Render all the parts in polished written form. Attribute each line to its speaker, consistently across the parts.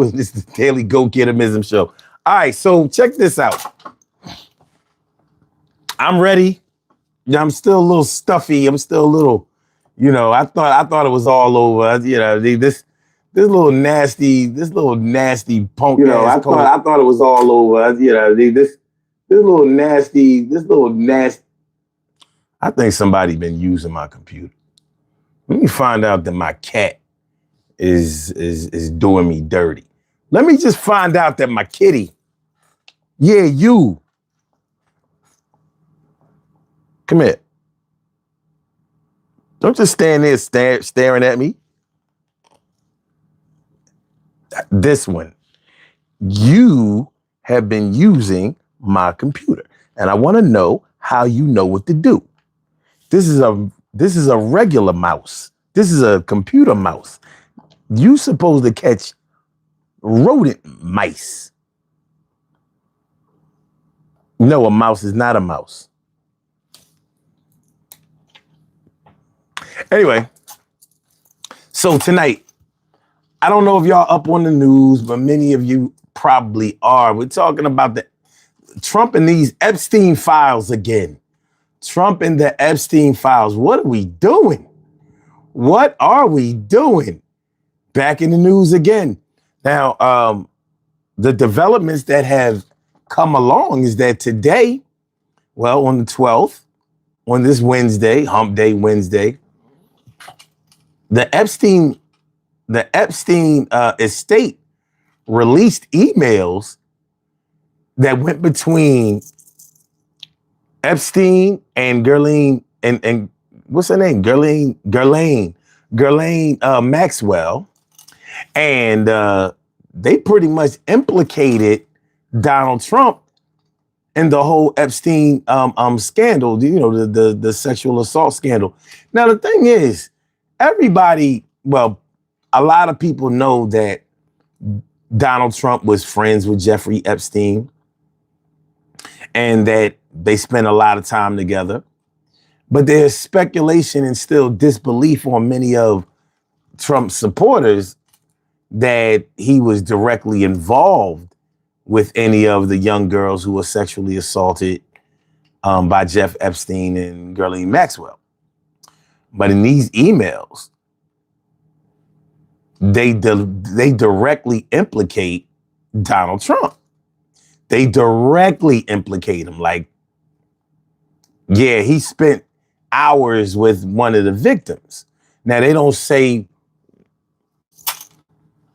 Speaker 1: It's the Daily Go Getimism Show. All right, so check this out. I'm ready. Yeah, I'm still a little stuffy. I'm still a little, I thought it was all over. This little nasty punk ass. I thought it was all over. This little nasty. I think somebody been using my computer. Let me find out that my cat is doing me dirty. Let me just find out that my kitty, yeah, you, come here. Don't just stand there staring at me. This one, you have been using my computer, and I want to know how you know what to do. This is a regular mouse. This is a computer mouse. You supposed to catch rodent mice. No, a mouse is not a mouse. Anyway, so tonight, I don't know if y'all up on the news, but many of you probably are. We're talking about the Trump and these Epstein files again. Trump and the Epstein files. What are we doing? What are we doing? Back in the news again. Now, the developments that have come along is that today, well, on the 12th, on this Wednesday, Hump Day Wednesday, the Epstein estate released emails that went between Epstein and Ghislaine and what's her name? Ghislaine Maxwell. And they pretty much implicated Donald Trump in the whole Epstein scandal, the sexual assault scandal. Now, the thing is, a lot of people know that Donald Trump was friends with Jeffrey Epstein and that they spent a lot of time together. But there's speculation and still disbelief on many of Trump's supporters that he was directly involved with any of the young girls who were sexually assaulted by Jeff Epstein and Ghislaine Maxwell. But in these emails, they directly implicate Donald Trump. They directly implicate him. Like, yeah, he spent hours with one of the victims. Now, they don't say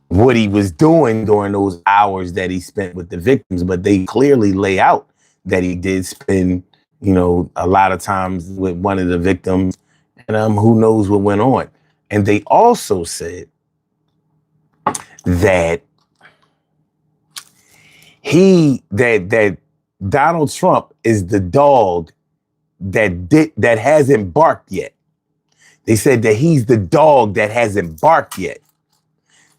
Speaker 1: what he was doing during those hours that he spent with the victims, but they clearly lay out that he did spend, a lot of times with one of the victims, and who knows what went on. And they also said that that Donald Trump is the dog that hasn't barked yet. They said that he's the dog that hasn't barked yet.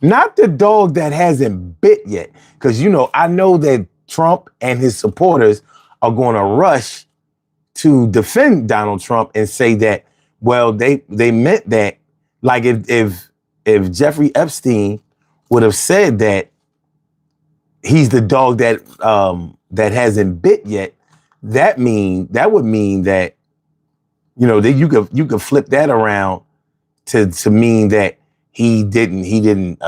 Speaker 1: Not the dog that hasn't bit yet. Because, I know that Trump and his supporters are going to rush to defend Donald Trump and say that, well, they meant that, like if Jeffrey Epstein would have said that he's the dog that hasn't bit yet, that would mean that, that you could flip that around to mean that he didn't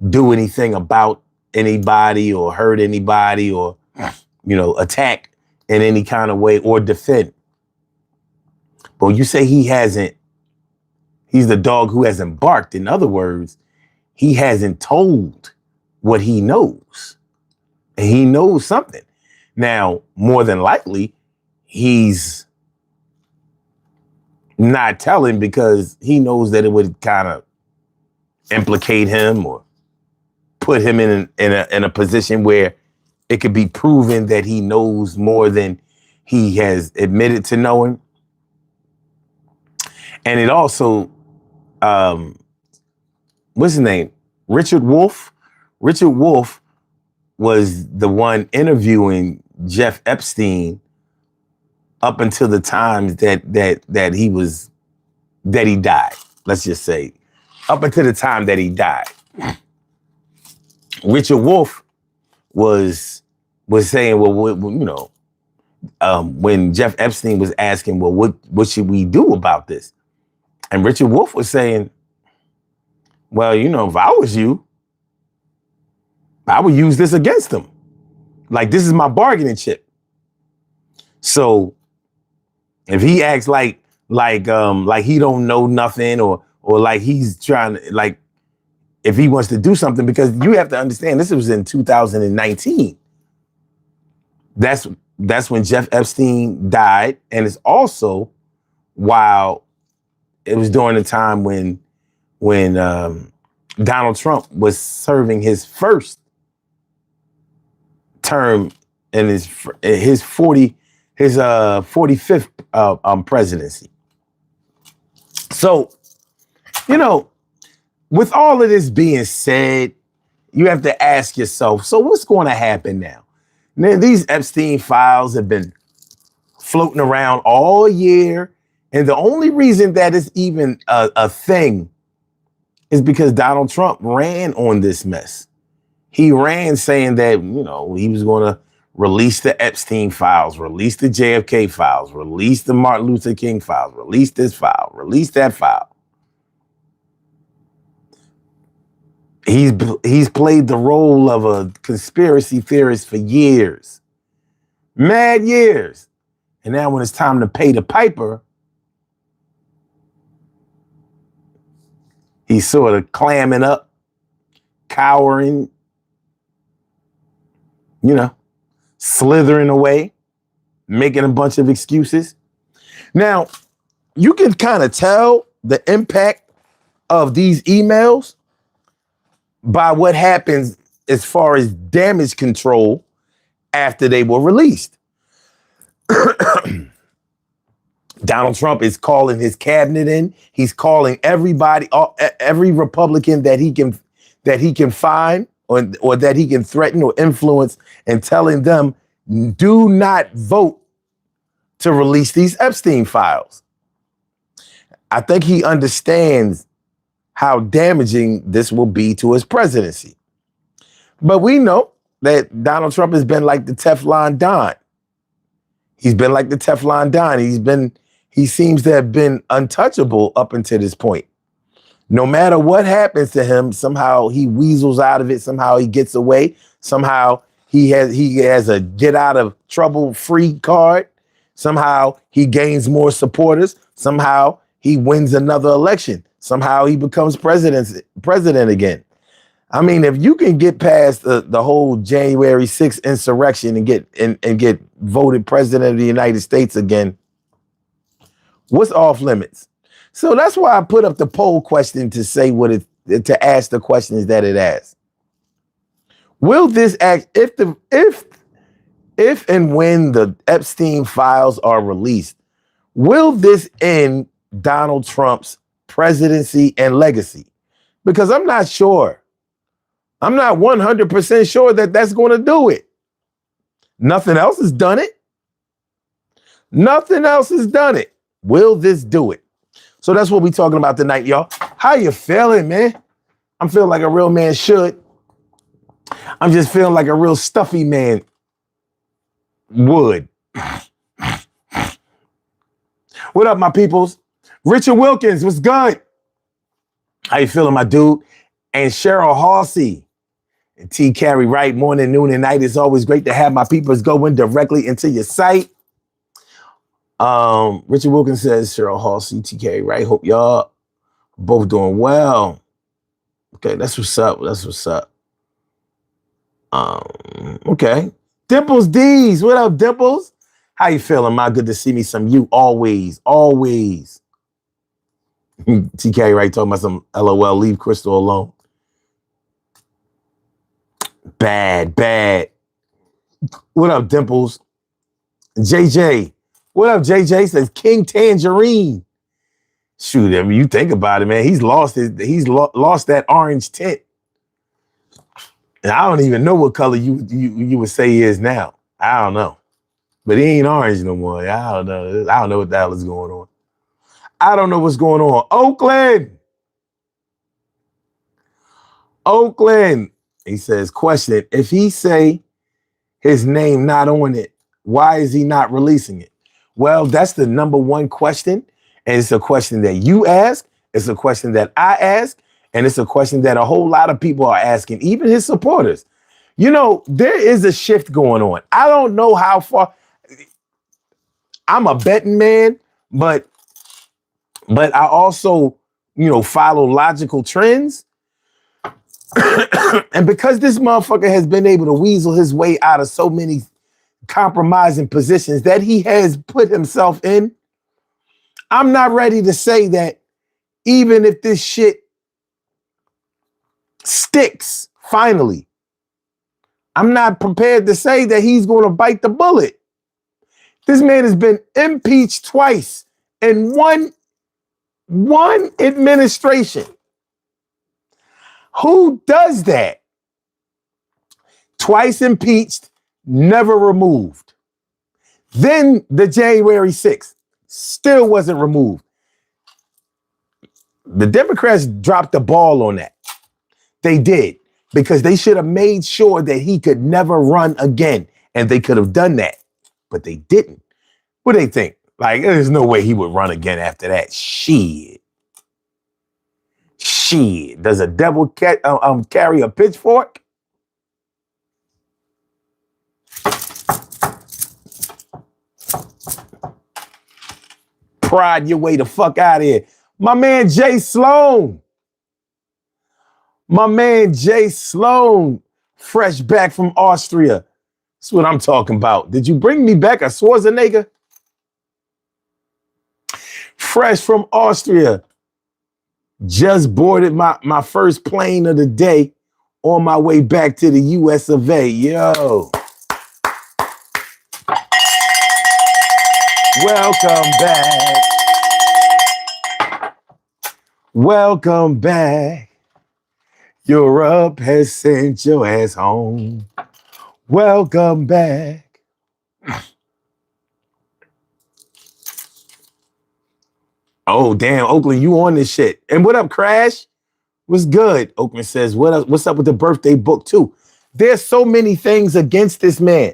Speaker 1: do anything about anybody or hurt anybody or, attack in any kind of way or defend. But when you say he's the dog who hasn't barked, in other words, he hasn't told what he knows. And he knows something. Now, more than likely, he's not telling because he knows that it would kind of implicate him or put him in a position where it could be proven that he knows more than he has admitted to knowing. And it also, what's his name? Richard Wolff. Richard Wolff was the one interviewing Jeff Epstein up until the times that he died. Let's just say up until the time that he died. Richard Wolff was saying, well, when Jeff Epstein was asking, well, what should we do about this? And Richard Wolff was saying, well, if I was you, I would use this against them. Like, this is my bargaining chip. So if he acts like he don't know nothing, or like he's trying to, like, if he wants to do something, because you have to understand, this was in 2019. That's when Jeff Epstein died, and it's also while it was during the time when Donald Trump was serving his first term in his 45th presidency. So, with all of this being said, you have to ask yourself, so what's going to happen now? Now, these Epstein files have been floating around all year, and the only reason that it's even a thing is because Donald Trump ran on this mess. He ran saying that, he was going to release the Epstein files, release the JFK files, release the Martin Luther King files, release this file, release that file. He's played the role of a conspiracy theorist for years, mad years. And now when it's time to pay the piper, he's sort of clamming up, cowering, slithering away, making a bunch of excuses. Now, you can kind of tell the impact of these emails by what happens as far as damage control after they were released. Donald Trump is calling his cabinet in. He's calling everybody, every Republican that he can find or that he can threaten or influence, and telling them, do not vote to release these Epstein files. I think he understands how damaging this will be to his presidency. But we know that Donald Trump has been like the Teflon Don. He's been like the Teflon Don. He seems to have been untouchable up until this point. No matter what happens to him, somehow he weasels out of it. Somehow he gets away. Somehow he has a get out of trouble free card. Somehow he gains more supporters. Somehow he wins another election. Somehow he becomes president again. I mean, if you can get past the whole January 6th insurrection and get voted president of the United States again, what's off limits? So that's why I put up the poll question to ask the questions that it asks. Will this act, if and when the Epstein files are released, will this end Donald Trump's presidency and legacy? Because I'm not sure. I'm not 100% sure that that's going to do it. Nothing else has done it. Nothing else has done it. Will this do it? So that's what we're talking about tonight, y'all. How you feeling, man? I'm feeling like a real man should. I'm just feeling like a real stuffy man would. What up, my peoples? Richard Wilkins, what's good? How you feeling, my dude? And Cheryl Halsey and T. Carey Wright, morning, noon, and night. It's always great to have my peoples going directly into your site. Richard Wilkins says, Cheryl Halsey, T. Carey Wright, hope y'all both doing well. Okay, that's what's up. That's what's up. Okay. Dimples D's, what up, Dimples? How you feeling, my? Good to see me some you always. T. Carey Wright talking about some LOL, leave Crystal alone. Bad. What up, Dimples? JJ. What up, JJ? Says King Tangerine. Shoot, I mean, you think about it, man. He's lost that orange tint. And I don't even know what color you would say he is now. I don't know. But he ain't orange no more. I don't know. I don't know what the hell is going on. I don't know what's going on. Oakland. He says, question, if he say his name not on it, why is he not releasing it? Well, that's the number one question. And it's a question that you ask. It's a question that I ask. And it's a question that a whole lot of people are asking, even his supporters. You know, there is a shift going on. I don't know how far. I'm a betting man, but I also, follow logical trends. And because this motherfucker has been able to weasel his way out of so many compromising positions that he has put himself in, I'm not ready to say that even if this shit sticks finally, I'm not prepared to say that he's going to bite the bullet. This man has been impeached twice in one administration. Who does that? Twice impeached, never removed. Then the January 6th still wasn't removed. The Democrats dropped the ball on that. They did, because they should have made sure that he could never run again. And they could have done that, but they didn't. What do they think? Like, there's no way he would run again after that. Shit. Does a devil carry a pitchfork? Pride your way the fuck out of here. My man Jay Sloan. Fresh back from Austria. That's what I'm talking about. Did you bring me back a Schwarzenegger? Fresh from Austria. Just boarded my first plane of the day on my way back to the US of A. Yo. Welcome back. Welcome back. Europe has sent your ass home. Welcome back. Oh, damn, Oakland, you on this shit. And what up, Crash? What's good? Oakland says, what's up with the birthday book, too? There's so many things against this man.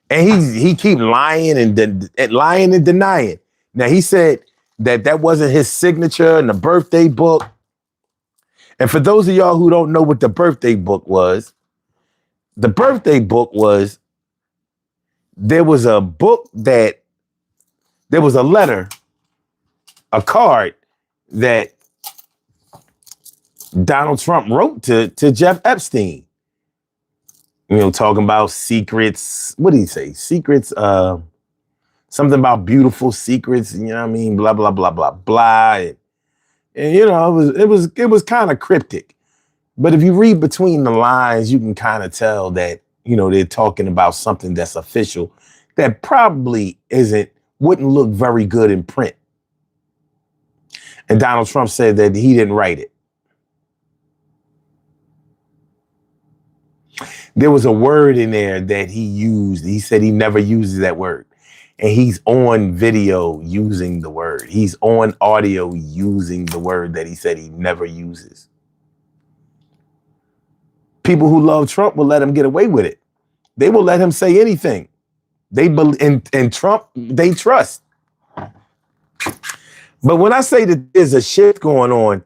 Speaker 1: And he keep lying and denying. Now, he said that wasn't his signature in the birthday book. And for those of y'all who don't know what the birthday book was, there was a letter, a card that Donald Trump wrote to Jeff Epstein. Talking about secrets. What did he say? Secrets, something about beautiful secrets, you know what I mean? Blah, blah, blah, blah, blah. And it was kind of cryptic. But if you read between the lines, you can kind of tell that, they're talking about something that's official that probably wouldn't look very good in print. And Donald Trump said that he didn't write it. There was a word in there that he used. He said he never uses that word. And he's on video using the word. He's on audio using the word that he said he never uses. People who love Trump will let him get away with it. They will let him say anything. They believe in Trump, they trust. But when I say that there's a shift going on,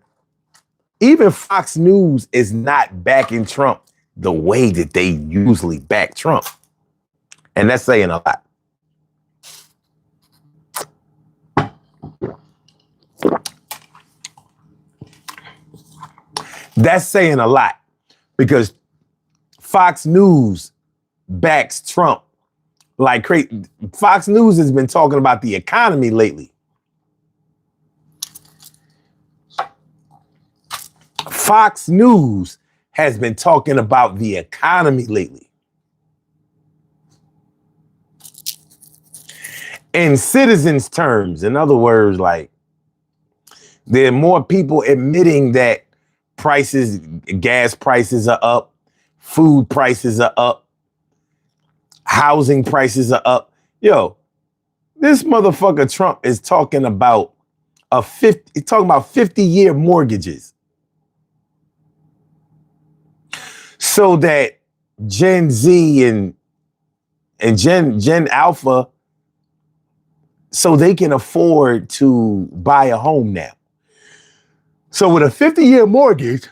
Speaker 1: even Fox News is not backing Trump the way that they usually back Trump. And that's saying a lot. That's saying a lot, because Fox News backs Trump like crazy. Fox News has been talking about the economy lately. Fox News has been talking about the economy lately. In citizens' terms, in other words, like, there are more people admitting that gas prices are up, food prices are up, housing prices are up. Yo, this motherfucker Trump is talking about 50-year mortgages. so that Gen Z and Gen Alpha, so they can afford to buy a home now. So with a 50-year mortgage,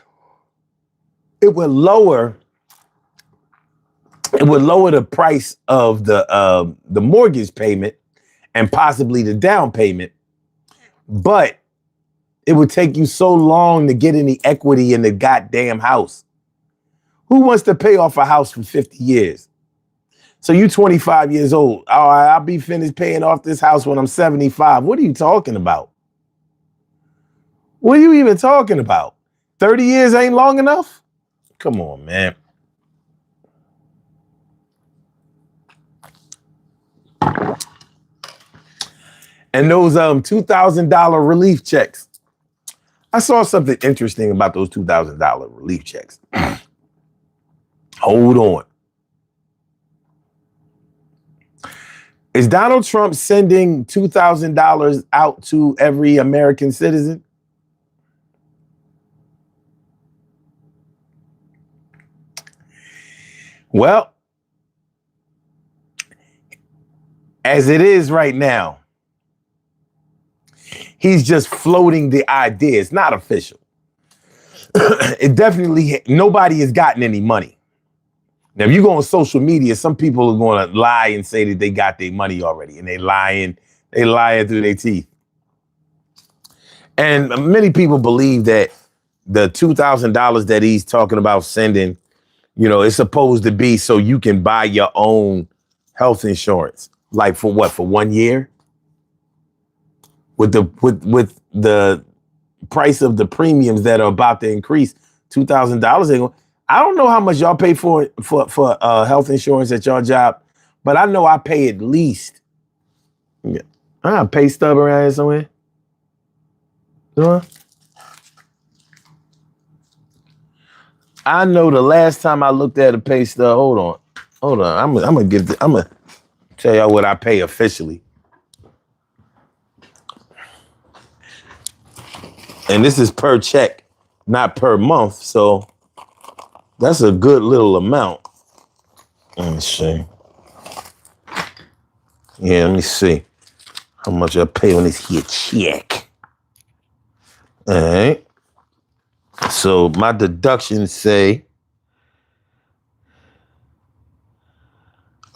Speaker 1: it would lower the price of the mortgage payment and possibly the down payment, but it would take you so long to get any equity in the goddamn house. Who wants to pay off a house for 50 years? So you 25 years old. All right, I'll be finished paying off this house when I'm 75. What are you talking about? What are you even talking about? 30 years ain't long enough? Come on, man. And those $2,000 relief checks. I saw something interesting about those $2,000 relief checks. Hold on. Is Donald Trump sending $2,000 out to every American citizen? Well, as it is right now, he's just floating the idea. It's not official. It definitely, nobody has gotten any money. Now, if you go on social media, some people are going to lie and say that they got their money already, and they lying through their teeth. And many people believe that the $2,000 that he's talking about sending, it's supposed to be so you can buy your own health insurance. Like for what? For 1 year? With the price of the premiums that are about to increase, $2,000. I don't know how much y'all pay for health insurance at your job, but I know I pay at least. Yeah, I got a pay stub around here somewhere. I know the last time I looked at a pay stub. Hold on. I'm gonna tell y'all what I pay officially. And this is per check, not per month. So that's a good little amount. Let me see. Yeah, let me see how much I pay on this here check. All right. So my deductions say,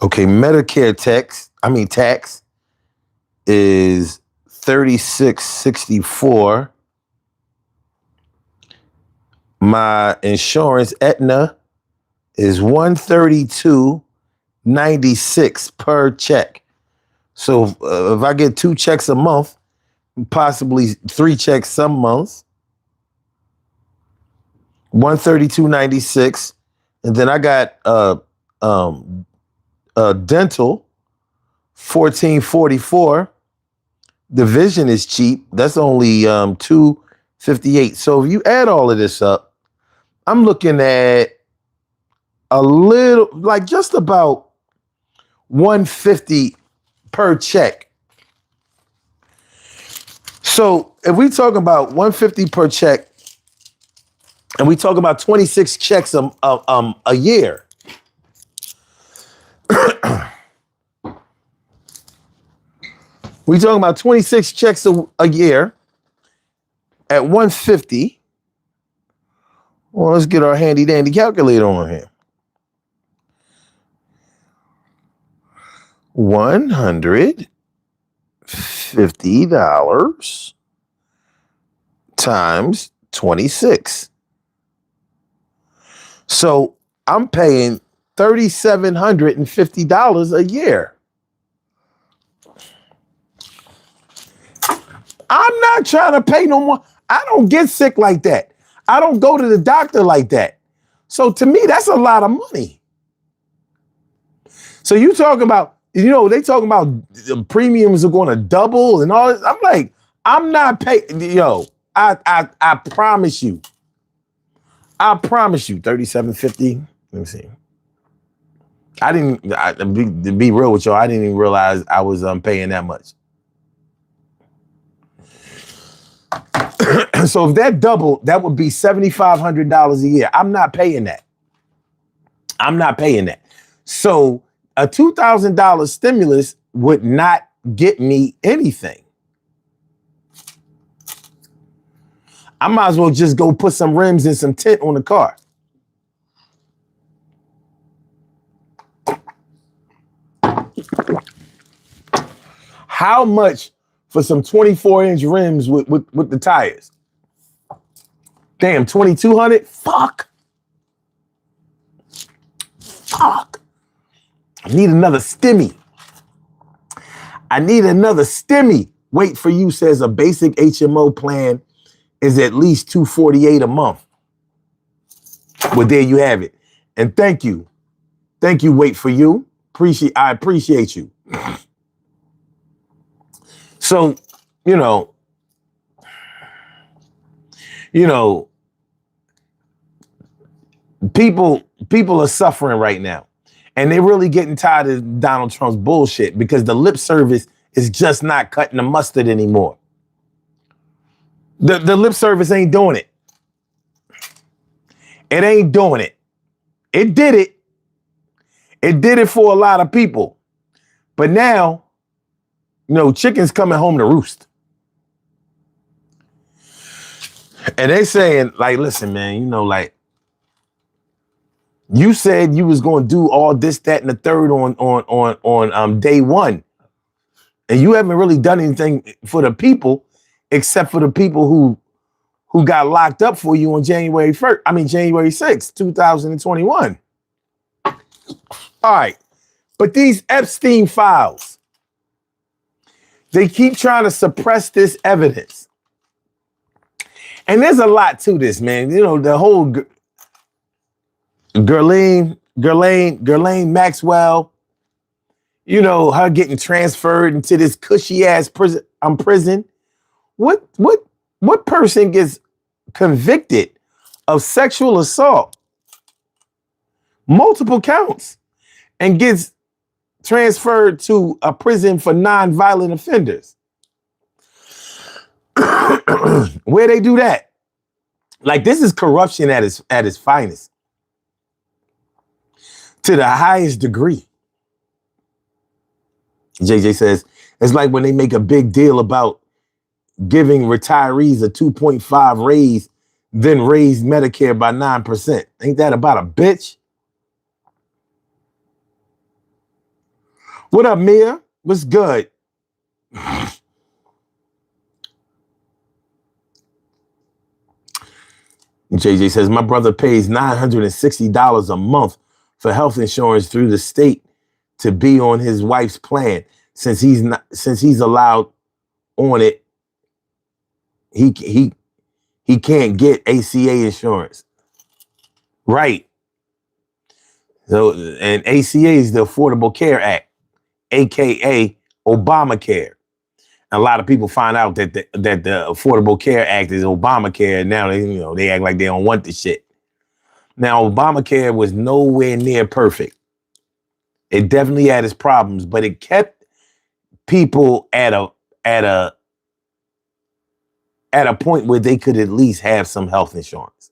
Speaker 1: okay, Medicare tax is $36.64. My insurance, Aetna, is $132.96 per check. So if I get 2 checks a month, possibly 3 checks some months, $132.96, and then I got dental, $14.44. The vision is cheap. That's only $2.58. So if you add all of this up, I'm looking at a little, like just about $150 per check. So if we talk about $150 per check, and we talk about 26 checks a year, we talking about 26 checks a year at $150. Well, let's get our handy dandy calculator on here. $150 times 26. So I'm paying $3,750 a year. I'm not trying to pay no more. I don't get sick like that. I don't go to the doctor like that. So to me, that's a lot of money. So you talking about, they talking about the premiums are going to double and all this. I'm like, I'm not paying. I promise you. $3,750. Let me see. To be real with y'all, I didn't even realize I was paying that much. So if that doubled, that would be $7,500 a year. I'm not paying that. I'm not paying that. So a $2,000 stimulus would not get me anything. I might as well just go put some rims and some tint on the car. How much for some 24-inch rims with the tires? Damn, 2,200? Fuck. I need another stimmy. Wait for you says a basic HMO plan is at least $248 a month. Well, there you have it. And thank you. Wait for you. I appreciate you. So, you know, people are suffering right now. And they're really getting tired of Donald Trump's bullshit because the lip service is just not cutting the mustard anymore. The lip service ain't doing it. It ain't doing it. It did it. It did it for a lot of people. But now, chicken's coming home to roost. And they saying, like, listen, man, you said you was going to do all this, that, and the third on day one. And you haven't really done anything for the people except for the people who got locked up for you on January 6th, 2021. All right. But these Epstein files, they keep trying to suppress this evidence. And there's a lot to this, man. The whole Ghislaine Maxwell, her getting transferred into this cushy ass prison. What person gets convicted of sexual assault, multiple counts, and gets transferred to a prison for non-violent offenders? Where they do that? Like, this is corruption at its finest, to the highest degree. JJ says, it's like when they make a big deal about giving retirees a 2.5 raise, then raise Medicare by 9%. Ain't that about a bitch? What up, Mia? What's good? JJ says, my brother pays $960 a month for health insurance through the state to be on his wife's plan. Since he's allowed on it, he can't get ACA insurance. Right. So, and ACA is the Affordable Care Act, aka Obamacare. A lot of people find out that the Affordable Care Act is Obamacare, and now they act like they don't want the shit. Now, Obamacare was nowhere near perfect. It definitely had its problems, but it kept people at a point where they could at least have some health insurance.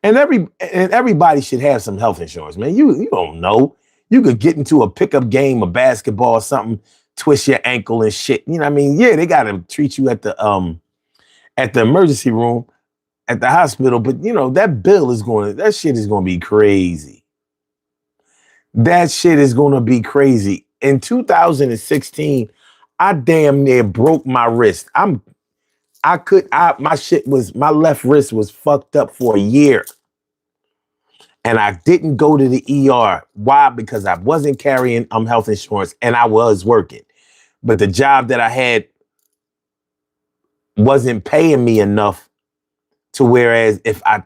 Speaker 1: And everybody should have some health insurance, man. You don't know. You could get into a pickup game of basketball or something, twist your ankle and shit. You know what I mean? Yeah, they gotta treat you at the emergency room at the hospital, but that shit is gonna be crazy. That shit is gonna be crazy. In 2016, I damn near broke my wrist. My left wrist was fucked up for a year. And I didn't go to the ER. Why? Because I wasn't carrying health insurance and I was working. But the job that I had wasn't paying me enough to whereas if I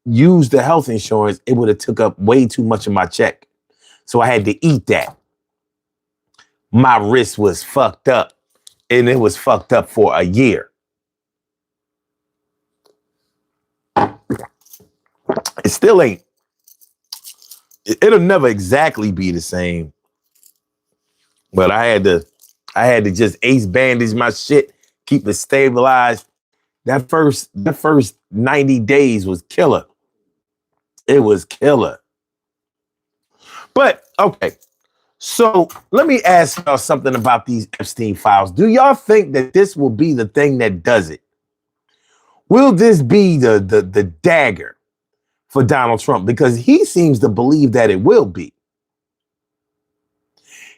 Speaker 1: used the health insurance, it would have took up way too much of my check. So I had to eat that. My wrist was fucked up and it was fucked up for a year. It still ain't. It'll never exactly be the same. But I had to just ace bandage my shit, keep it stabilized. That first 90 days was killer. It was killer. But okay, so let me ask y'all something about these Epstein files. Do y'all think that this will be the thing that does it? Will this be the dagger for Donald Trump? Because he seems to believe that it will be.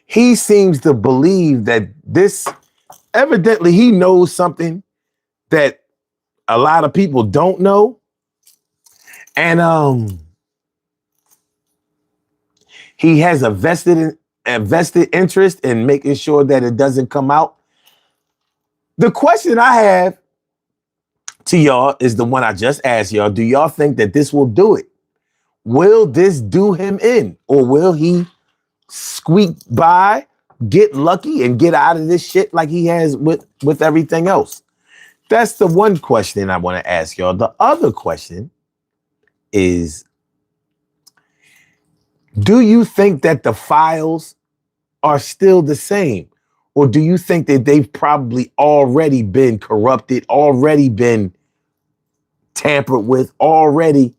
Speaker 1: He seems to believe that this, evidently he knows something that a lot of people don't know. And he has a vested interest in making sure that it doesn't come out. The question I have to y'all is the one I just asked y'all. Do y'all think that this will do it? Will this do him in? Or will he squeak by, get lucky, and get out of this shit like he has with everything else? That's the one question I want to ask y'all. The other question is, do you think that the files are still the same? Or do you think that they've probably already been corrupted, already been tampered with, already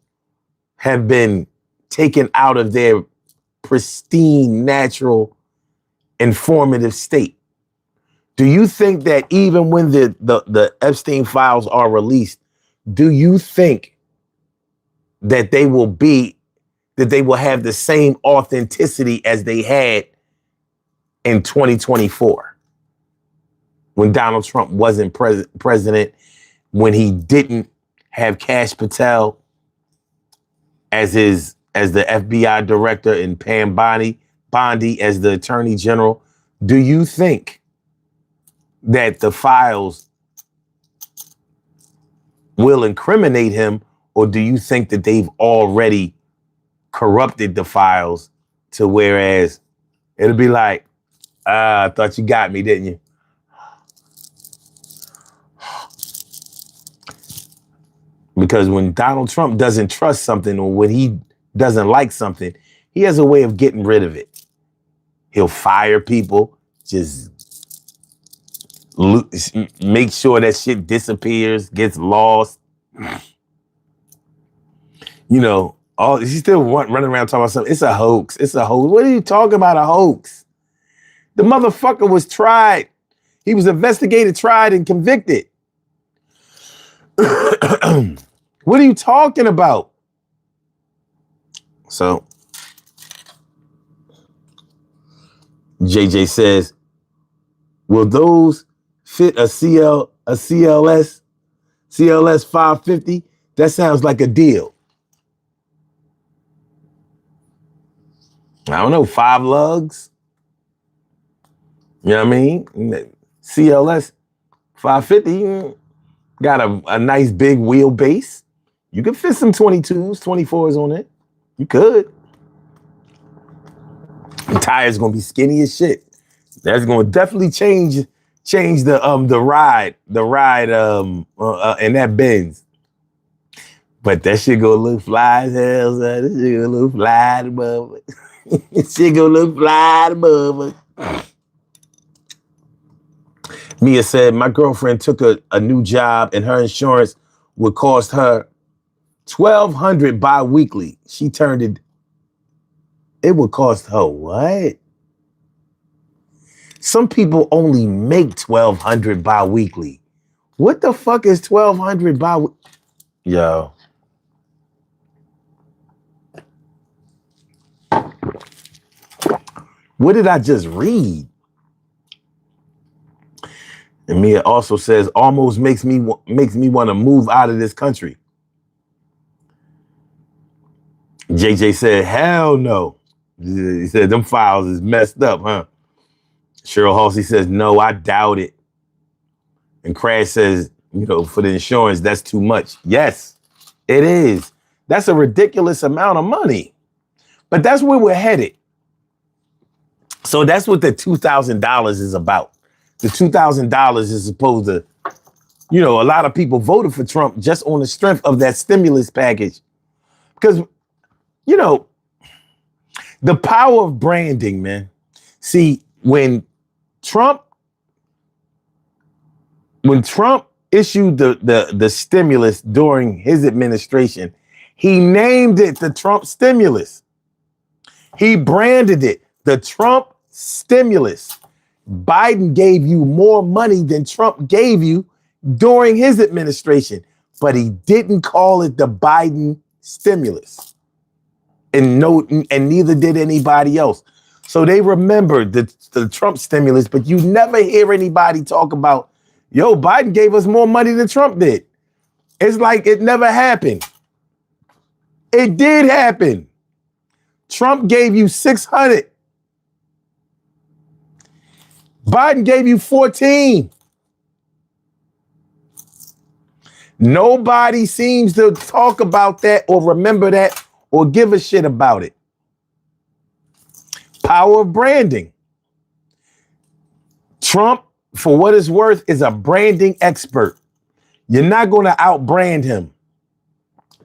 Speaker 1: have been taken out of their pristine, natural, informative state? Do you think that even when the Epstein files are released, do you think that they will have the same authenticity as they had in 2024 when Donald Trump wasn't president, when he didn't have Kash Patel as the FBI director and Pam Bondi as the attorney general? Do you think that the files will incriminate him, or do you think that they've already corrupted the files to whereas it'll be like, I thought you got me, didn't you? Because when Donald Trump doesn't trust something, or when he doesn't like something, he has a way of getting rid of it. He'll fire people, just make sure that shit disappears, gets lost. You know, he's still running around talking about something. It's a hoax. It's a hoax. What are you talking about, a hoax? The motherfucker was tried. He was investigated, tried, and convicted. What are you talking about? So, JJ says, will those fit a CLS 550? That sounds like a deal. I don't know, 5 lugs? You know what I mean? CLS 550 got a nice big wheelbase. You could fit some 22s, 24s on it. You could. The tire's gonna be skinny as shit. That's gonna definitely change the ride in that Benz. But that shit gonna look fly as hell, son. This shit gonna look fly above it. This shit gonna look fly above it. Mia said, my girlfriend took a new job and her insurance would cost her $1,200 bi-weekly. She turned it. It would cost her what? Some people only make $1,200 bi-weekly. What the fuck is $1,200 bi-weekly? Yo. What did I just read? And Mia also says, almost makes me want to move out of this country. JJ said, hell no. He said, them files is messed up, huh? Cheryl Halsey says, no, I doubt it. And Crash says, for the insurance, that's too much. Yes, it is. That's a ridiculous amount of money. But that's where we're headed. So that's what the $2,000 is about. The $2,000 is supposed to, a lot of people voted for Trump just on the strength of that stimulus package. Because, the power of branding, man. See, when Trump issued the stimulus during his administration, he named it the Trump stimulus. He branded it the Trump stimulus. Biden gave you more money than Trump gave you during his administration, but he didn't call it the Biden stimulus. And neither did anybody else. So they remembered the Trump stimulus, but you never hear anybody talk about, yo, Biden gave us more money than Trump did. It's like it never happened. It did happen. Trump gave you 600. Biden gave you 14. Nobody seems to talk about that or remember that or give a shit about it. Power of branding. Trump, for what it's worth, is a branding expert. You're not going to outbrand him.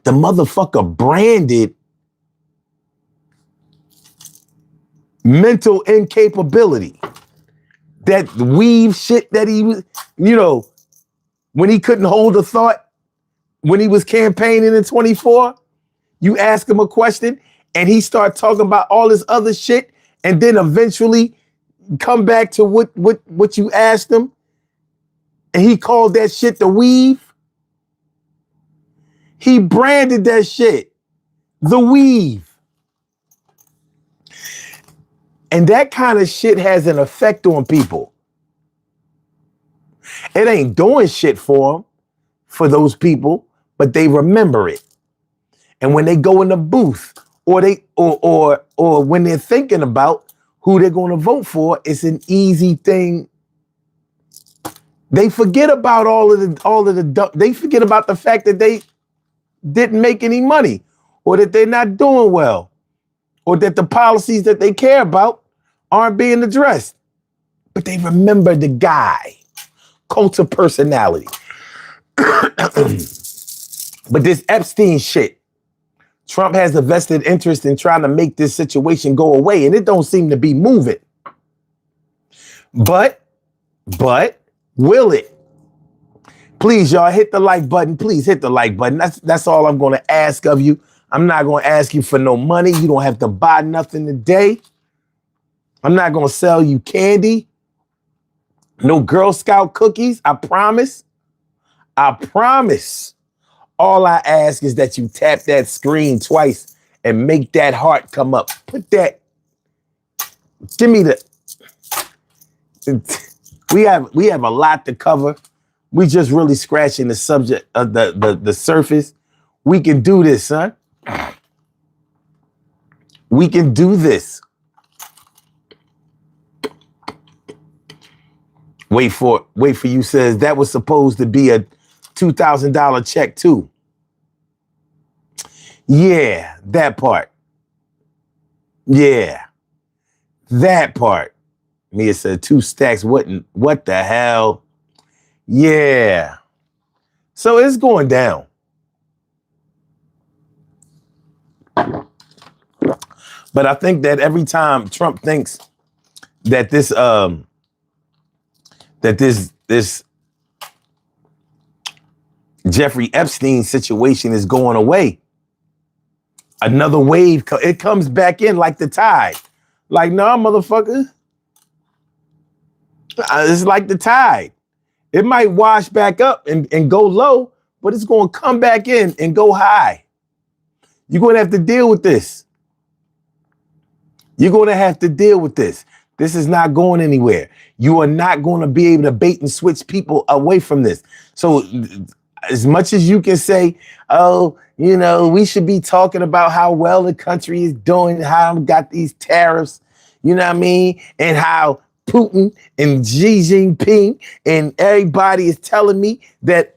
Speaker 1: The motherfucker branded mental incapability. That weave shit that he was, when he couldn't hold a thought, when he was campaigning in 24, you ask him a question and he start talking about all this other shit and then eventually come back to what you asked him and he called that shit the weave. He branded that shit the weave. And that kind of shit has an effect on people. It ain't doing shit for those people, but they remember it. And when they go in the booth or when they're thinking about who they're going to vote for, it's an easy thing. They forget about they forget about the fact that they didn't make any money or that they're not doing well or that the policies that they care about aren't being addressed. But they remember the guy. Cult of personality. But this Epstein shit, Trump has a vested interest in trying to make this situation go away, and it don't seem to be moving. But will it? Please, y'all, hit the like button. Please hit the like button. That's all I'm going to ask of you. I'm not going to ask you for no money. You don't have to buy nothing today. I'm not going to sell you candy. No Girl Scout cookies. I promise. I promise. All I ask is that you tap that screen twice and make that heart come up. Put that. Give me the. We have a lot to cover. We just really scratching the subject of the surface. We can do this, son. We can do this. Wait for you says that was supposed to be a $2,000 check too. Yeah, that part. Yeah, that part. Mia said 2 stacks. What the hell? Yeah. So it's going down. But I think that every time Trump thinks that this Jeffrey Epstein situation is going away, another wave, it comes back in like the tide. Like, nah, motherfucker. It's like the tide. It might wash back up and go low, but it's going to come back in and go high. You're going to have to deal with this. You're going to have to deal with this. This is not going anywhere. You are not going to be able to bait and switch people away from this. So as much as you can say, oh, we should be talking about how well the country is doing, how we got these tariffs, you know what I mean? And how Putin and Xi Jinping and everybody is telling me that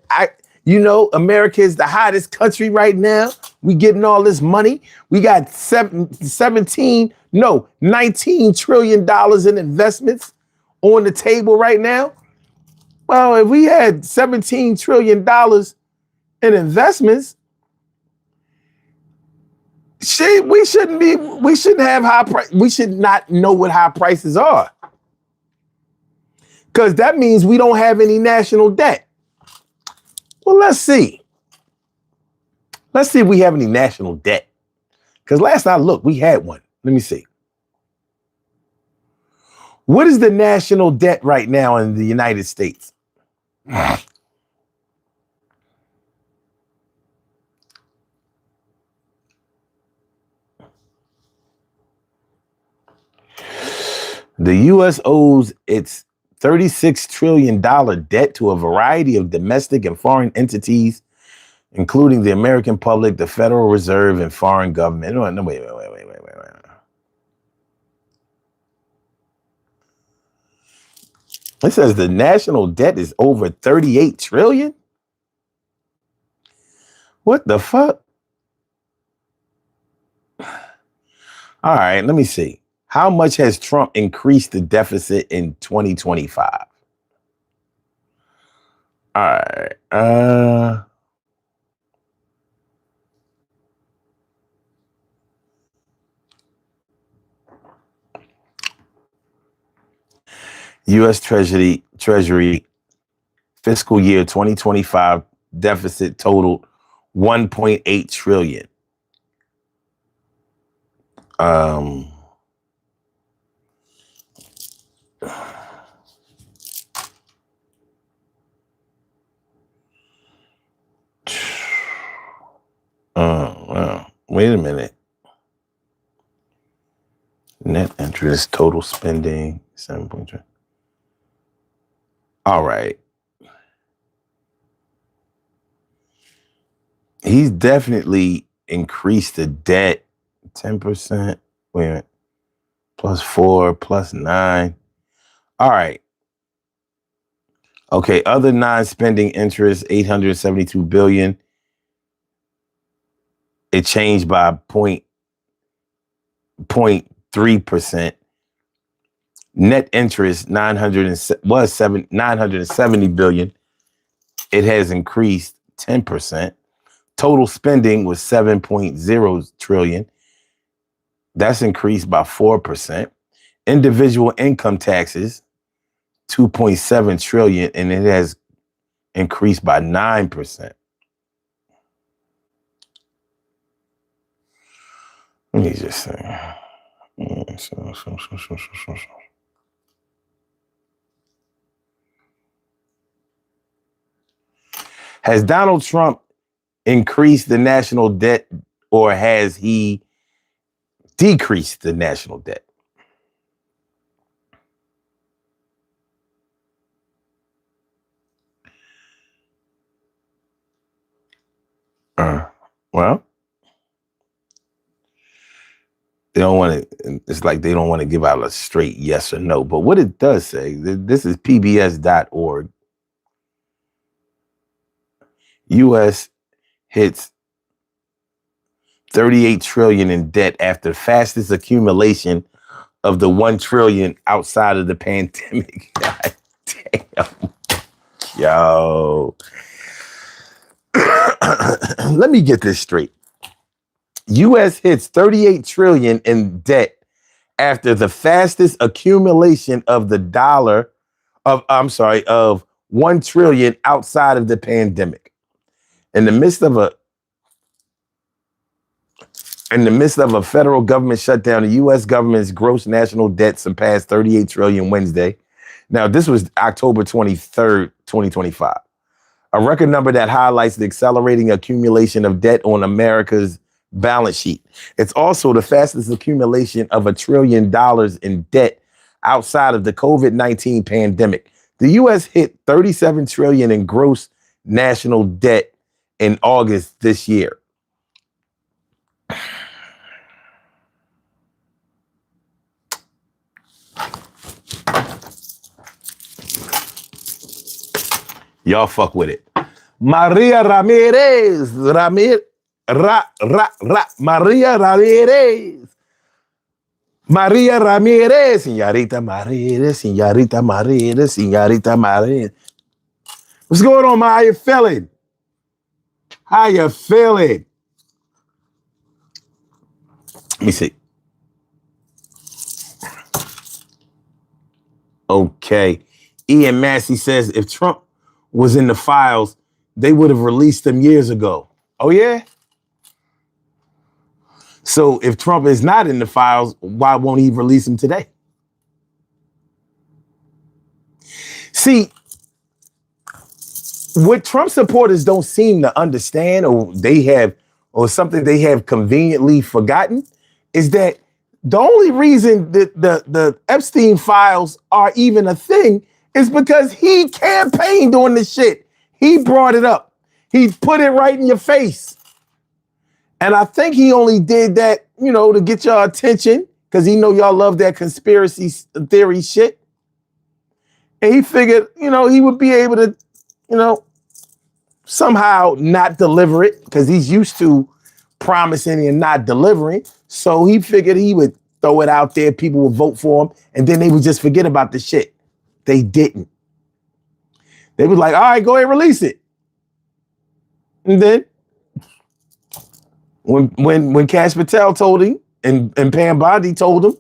Speaker 1: America is the hottest country right now. We getting all this money. We got $19 trillion in investments on the table right now. Well, if we had $17 trillion in investments, we shouldn't have high price. We should not know what high prices are. Because that means we don't have any national debt. Well, let's see. Let's see if we have any national debt. Because last I looked, we had one. Let me see. What is the national debt right now in the United States? The U.S. owes its $36 trillion debt to a variety of domestic and foreign entities, including the American public, the Federal Reserve, and foreign government. No, wait. It says the national debt is over 38 trillion. What the fuck? All right, let me see. How much has Trump increased the deficit in 2025? All right. U.S. Treasury fiscal year 2025 deficit totaled 1.8 trillion. Well, wait a minute. Net interest, total spending, 7.3. All right. He's definitely increased the debt 10%. Wait a minute. +4, +9. All right. Okay. Other non-spending interest, 872 billion. It changed by 0.3%. Net interest, 970 billion. It has increased 10%. Total spending was 7.0 trillion. That's increased by 4%. Individual income taxes, 2.7 trillion, and it has increased by 9%. Let me just say. Has Donald Trump increased the national debt, or has he decreased the national debt? Well, they don't want to, it's like they don't want to give out a straight yes or no. But what it does say, this is pbs.org. U.S. hits 38 trillion in debt after fastest accumulation of the 1 trillion outside of the pandemic. God damn. Yo. Let me get this straight. U.S. hits 38 trillion in debt after the fastest accumulation of of 1 trillion outside of the pandemic. In the midst of a federal government shutdown, the U.S. government's gross national debt surpassed 38 trillion Wednesday. Now, this was October 23rd, 2025. A record number that highlights the accelerating accumulation of debt on America's balance sheet. It's also the fastest accumulation of $1 trillion in debt outside of the COVID-19 pandemic. The U.S. hit 37 trillion in gross national debt in August this year. Y'all fuck with it. Maria Ramirez. Maria Ramirez. Maria Ramirez. Señorita Ramirez. Señorita Ramirez. Señorita Ramirez. What's going on, Ma? How you feeling? How you feeling? Let me see. Okay. Ian Massey says if Trump was in the files, they would have released him years ago. Oh, yeah? So if Trump is not in the files, why won't he release them today? See, what Trump supporters don't seem to understand, or something they have conveniently forgotten, is that the only reason that the Epstein files are even a thing is because he campaigned on this shit. He brought it up. He put it right in your face. And I think he only did that, to get your attention, because he know y'all love that conspiracy theory shit. And he figured, he would be able to, somehow not deliver it, because he's used to promising and not delivering. So he figured he would throw it out there, people would vote for him, and then they would just forget about the shit. They didn't. They was like, all right, go ahead, release it. And then when Cash Patel told him and Pam Bondi told him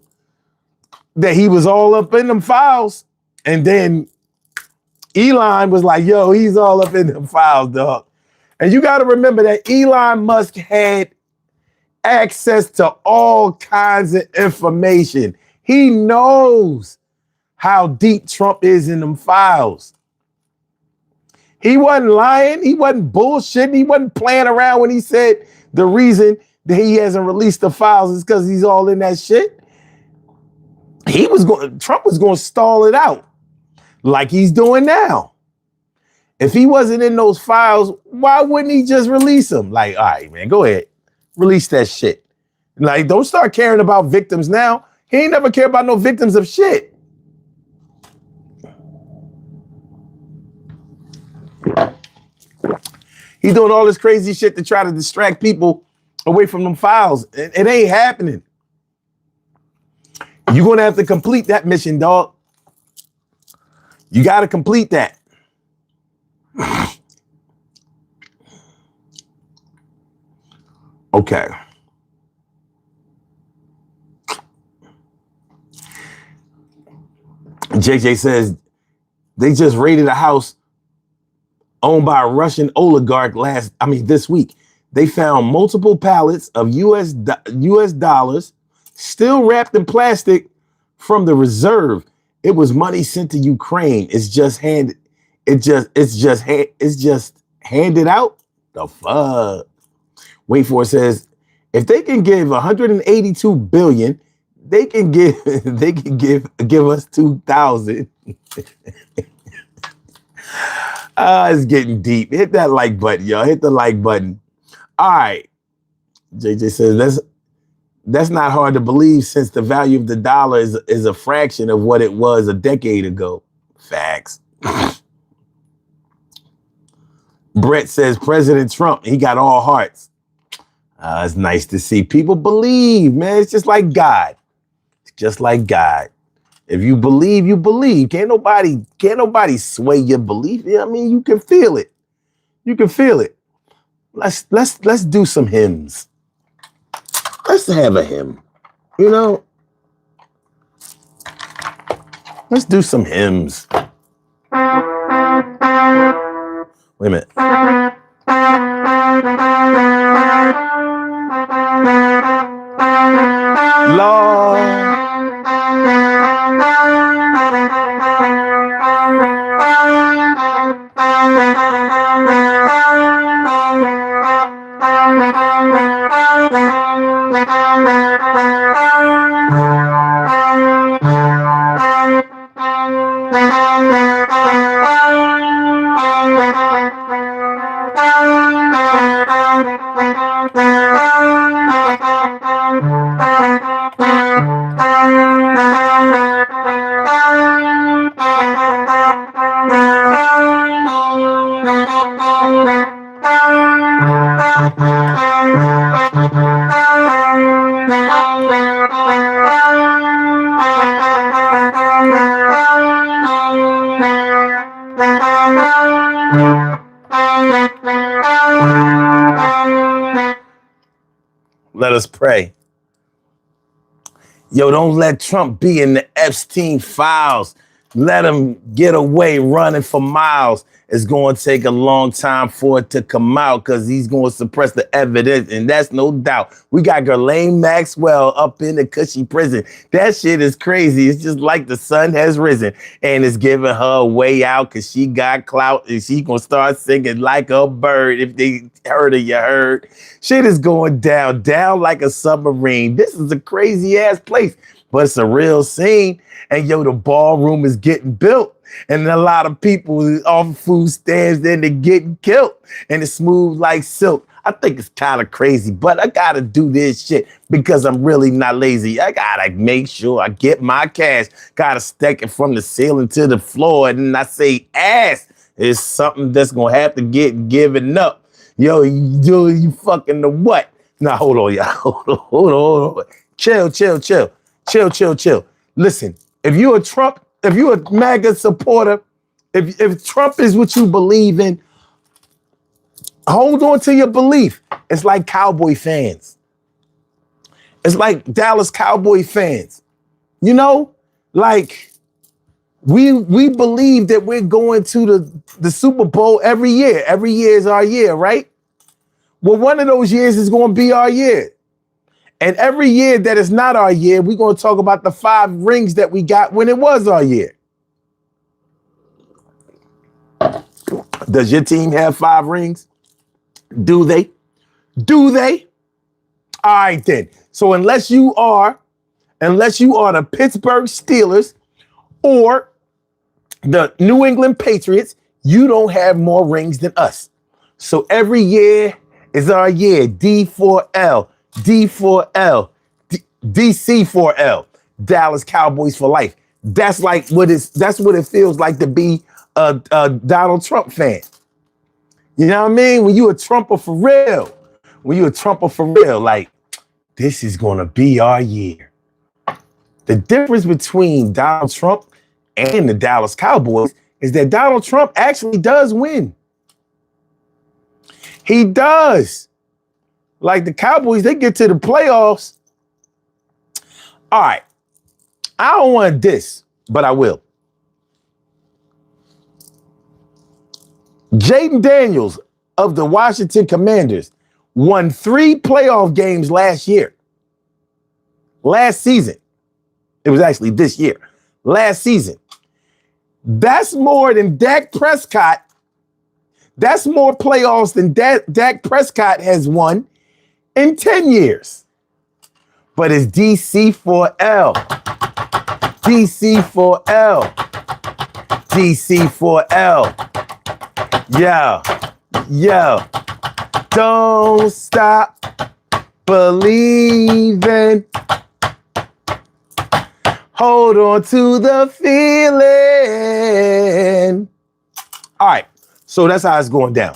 Speaker 1: that he was all up in them files, and then Elon was like, yo, he's all up in them files, dog. And you got to remember that Elon Musk had access to all kinds of information. He knows how deep Trump is in them files. He wasn't lying. He wasn't bullshitting. He wasn't playing around when he said the reason that he hasn't released the files is because he's all in that shit. Trump was going to stall it out like he's doing now. If he wasn't in those files, why wouldn't he just release them? Like, all right, man, go ahead. Release that shit. Like, don't start caring about victims now. He ain't never cared about no victims of shit. He's doing all this crazy shit to try to distract people away from them files. It ain't happening. You're going to have to complete that mission, dog. You got to complete that. Okay. JJ says they just raided a house owned by a Russian oligarch this week. They found multiple pallets of US dollars still wrapped in plastic from the reserve. It was money sent to Ukraine. It's just handed out. The fuck. Wait for it says if they can give 182 billion, they can give us 2,000. It's getting deep. Hit that like button, y'all. Hit the like button. All right. JJ says that's not hard to believe since the value of the dollar is a fraction of what it was a decade ago. Facts. Brett says President Trump, he got all hearts. It's nice to see people believe, man. It's just like God. It's just like God. If you believe, you believe. Can't nobody sway your belief. I mean, you can feel it. You can feel it. Let's do some hymns. Let's have a hymn. Let's do some hymns. Wait a minute. Lord. Let us pray. Yo, don't let Trump be in the Epstein files. Let him get away running for miles. it's going to take a long time for it to come out because he's going to suppress the evidence, and that's no doubt. We got Ghislaine Maxwell up in the cushy prison. That shit is crazy. It's just like the sun has risen, and it's giving her a way out because she got clout, and she going to start singing like a bird. If they heard her, you heard. Shit is going down like a submarine. This is a crazy ass place, but it's a real scene. And yo, the ballroom is getting built. And a lot of people off food stands, then they're getting killed. And it's smooth like silk. I think it's kind of crazy, but I gotta do this shit because I'm really not lazy. I gotta make sure I get my cash. Gotta stack it from the ceiling to the floor. And I say ass is something that's gonna have to get given up. Yo, you fucking the what? Now hold on, y'all. Hold on. Chill. Listen, if you're a MAGA supporter, if Trump is what you believe in, hold on to your belief. It's like Cowboy fans. It's like Dallas Cowboy fans. You know, like we believe that we're going to the Super Bowl every year. Every year is our year, right? Well, one of those years is going to be our year. And every year that is not our year, we're going to talk about the 5 rings that we got when it was our year. Does your team have 5 rings? Do they? All right, then. So unless you are the Pittsburgh Steelers or the New England Patriots, you don't have more rings than us. So every year is our year. D4L. DC4L, Dallas Cowboys for life. That's what it feels like to be a Donald Trump fan. You know what I mean? When you a Trumper for real, like this is gonna be our year. The difference between Donald Trump and the Dallas Cowboys is that Donald Trump actually does win. He does. Like the Cowboys, they get to the playoffs. All right. I don't want this, but I will. Jaden Daniels of the Washington Commanders won 3 playoff games last season. It was actually this year. Last season. That's more than Dak Prescott. That's more playoffs than Dak Prescott has won in 10 years. But it's DC4L. Yo. Don't stop believing. Hold on to the feeling. All right. So that's how it's going down.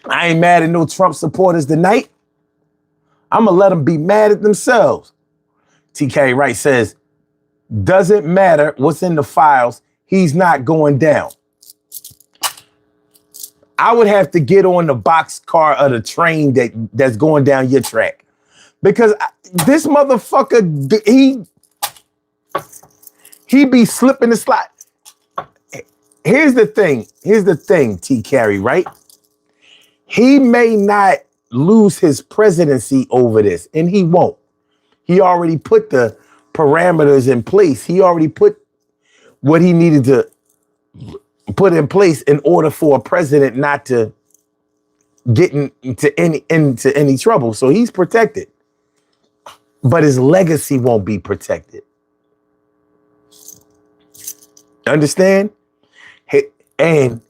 Speaker 1: I ain't mad at no Trump supporters tonight. I'm going to let them be mad at themselves. TK Wright says, doesn't matter what's in the files. He's not going down. I would have to get on the boxcar of the train that's going down your track. Because this motherfucker, he be slipping the slide. Here's the thing, T. Carey, right? He may not lose his presidency over this, and he won't. He already put the parameters in place. He already put what he needed to put in place in order for a president not to get into any trouble. So he's protected. But his legacy won't be protected. Understand? And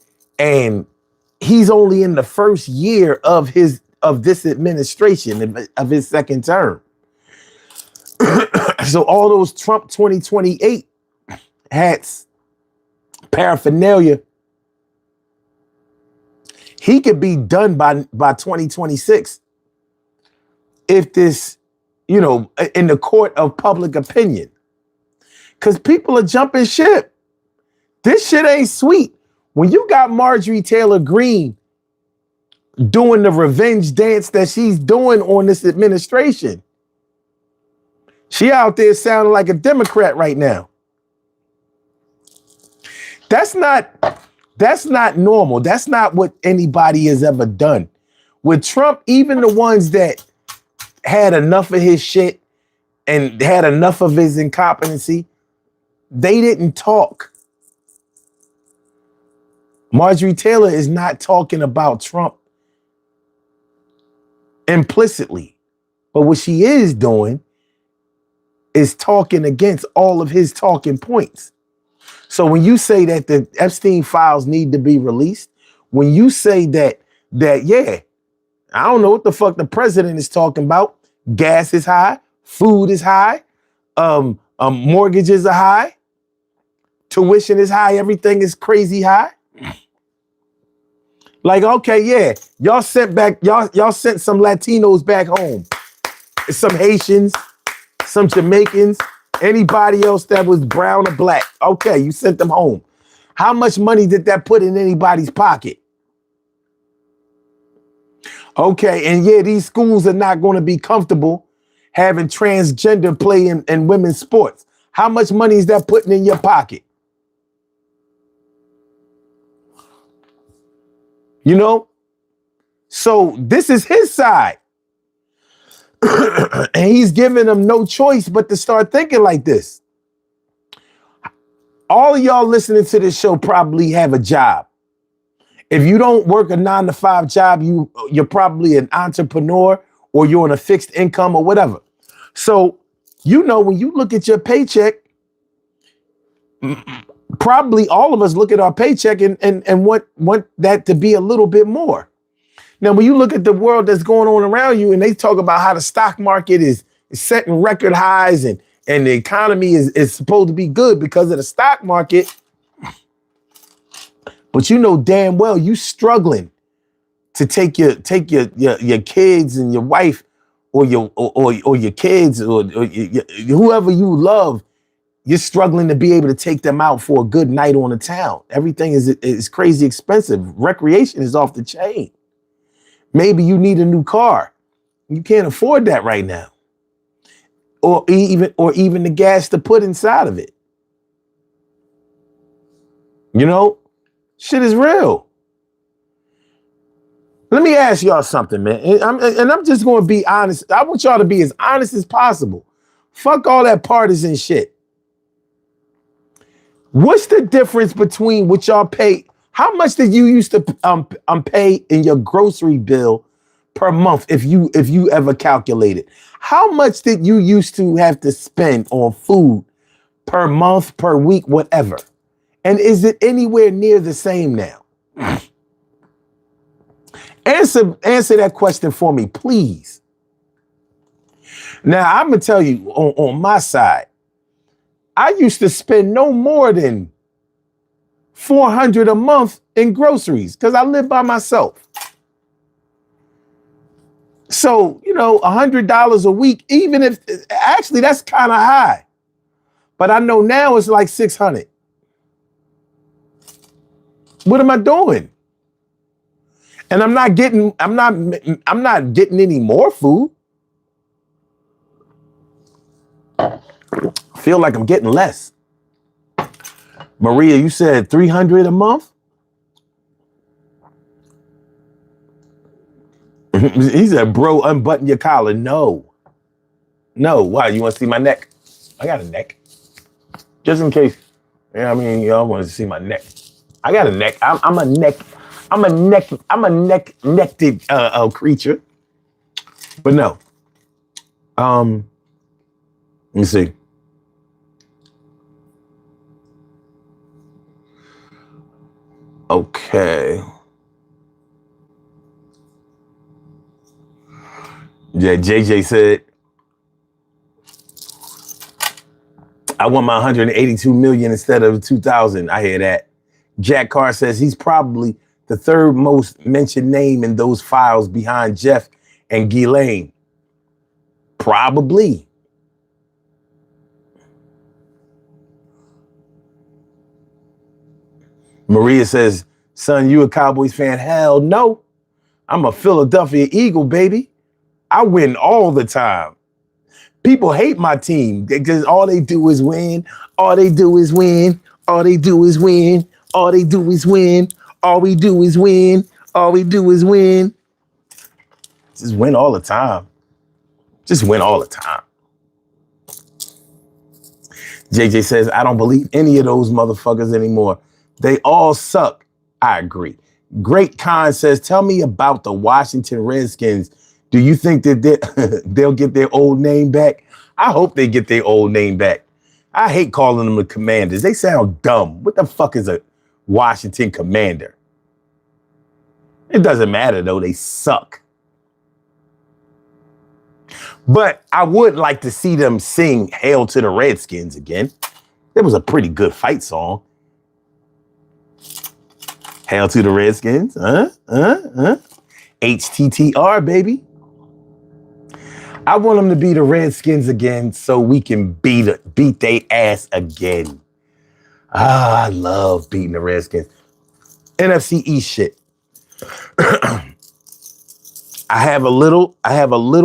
Speaker 1: he's only in the first year of this administration, of his second term. So all those Trump 2028 hats, paraphernalia, he could be done by 2026 if this, in the court of public opinion. Because people are jumping ship. This shit ain't sweet. When you got Marjorie Taylor Greene doing the revenge dance that she's doing on this administration, she out there sounding like a Democrat right now. That's not That's not normal. That's not what anybody has ever done. With Trump, even the ones that had enough of his shit and had enough of his incompetency, they didn't talk. Marjorie Taylor is not talking about Trump implicitly. But what she is doing is talking against all of his talking points. So when you say that the Epstein files need to be released, when you say that yeah, I don't know what the fuck the president is talking about. Gas is high, food is high, mortgages are high, tuition is high, everything is crazy high. Like, okay, yeah, y'all sent some Latinos back home, some Haitians, some Jamaicans, anybody else that was brown or black. Okay, you sent them home. How much money did that put in anybody's pocket? Okay, and yeah, these schools are not going to be comfortable having transgender play in women's sports. How much money is that putting in your pocket? You know? So this is his side. And he's giving them no choice but to start thinking like this. All of y'all listening to this show probably have a job. If you don't work a 9-to-5 job, you're probably an entrepreneur or you're on a fixed income or whatever. So, you know, when you look at your paycheck, probably all of us look at our paycheck and want that to be a little bit more. Now, when you look at the world that's going on around you and they talk about how the stock market is setting record highs and the economy is supposed to be good because of the stock market, but you know damn well you struggling to take your kids and your wife or your kids or whoever you love, you're struggling to be able to take them out for a good night on the town. Everything is crazy expensive. Recreation is off the chain. Maybe you need a new car. You can't afford that right now. Or even the gas to put inside of it. You know, shit is real. Let me ask y'all something, man. And I'm just going to be honest. I want y'all to be as honest as possible. Fuck all that partisan shit. What's the difference between what y'all pay? How much did you used to pay in your grocery bill per month if you ever calculated? How much did you used to have to spend on food per month, per week, whatever? And is it anywhere near the same now? Answer that question for me, please. Now, I'm going to tell you on my side, I used to spend no more than $400 a month in groceries because I live by myself. So, you know, $100 a week, even if actually that's kind of high. But I know now it's like $600. What am I doing? And I'm not getting any more food. I feel like I'm getting less. Maria, you said $300 a month? He said, bro, unbutton your collar. No. Why? You want to see my neck? I got a neck. Just in case. Yeah, I mean, y'all want to see my neck. I got a neck. I'm a necked creature. But no. Let me see. Okay. Yeah, JJ said, I want my 182 million instead of 2,000. I hear that. Jack Carr says he's probably the third most mentioned name in those files behind Jeff and Ghislaine. Probably. Maria says, son, you a Cowboys fan? Hell no. I'm a Philadelphia Eagle, baby. I win all the time. People hate my team because all they do is win. All they do is win. All they do is win. All they do is win. All we do is win. All we do is win. Just win all the time. Just win all the time. JJ says, I don't believe any of those motherfuckers anymore. They all suck. I agree. Great Khan says, tell me about the Washington Redskins. Do you think that they'll get their old name back? I hope they get their old name back. I hate calling them the Commanders. They sound dumb. What the fuck is a Washington Commander? It doesn't matter, though. They suck. But I would like to see them sing Hail to the Redskins again. It was a pretty good fight song. Hail to the Redskins. HTTR, baby. I want them to be the Redskins again so we can beat their ass again. I love beating the Redskins. NFC East shit. I have a little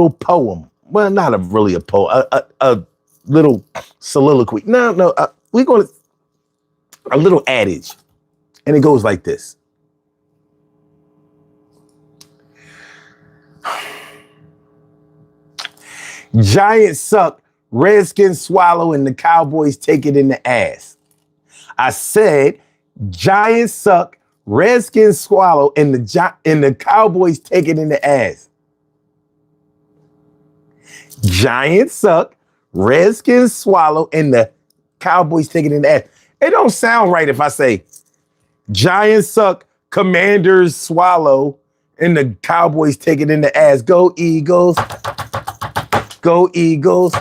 Speaker 1: poem. Well, not really a poem. A little soliloquy. No. We're going to a little adage, and it goes like this. Giants suck. Redskins swallow, and the Cowboys take it in the ass. I said, Giants suck. Redskins swallow, and the Cowboys take it in the ass. Giants suck. Redskins swallow, and the Cowboys take it in the ass. It don't sound right if I say Giants suck. Commanders swallow, and the Cowboys take it in the ass. Go Eagles. Go Eagles.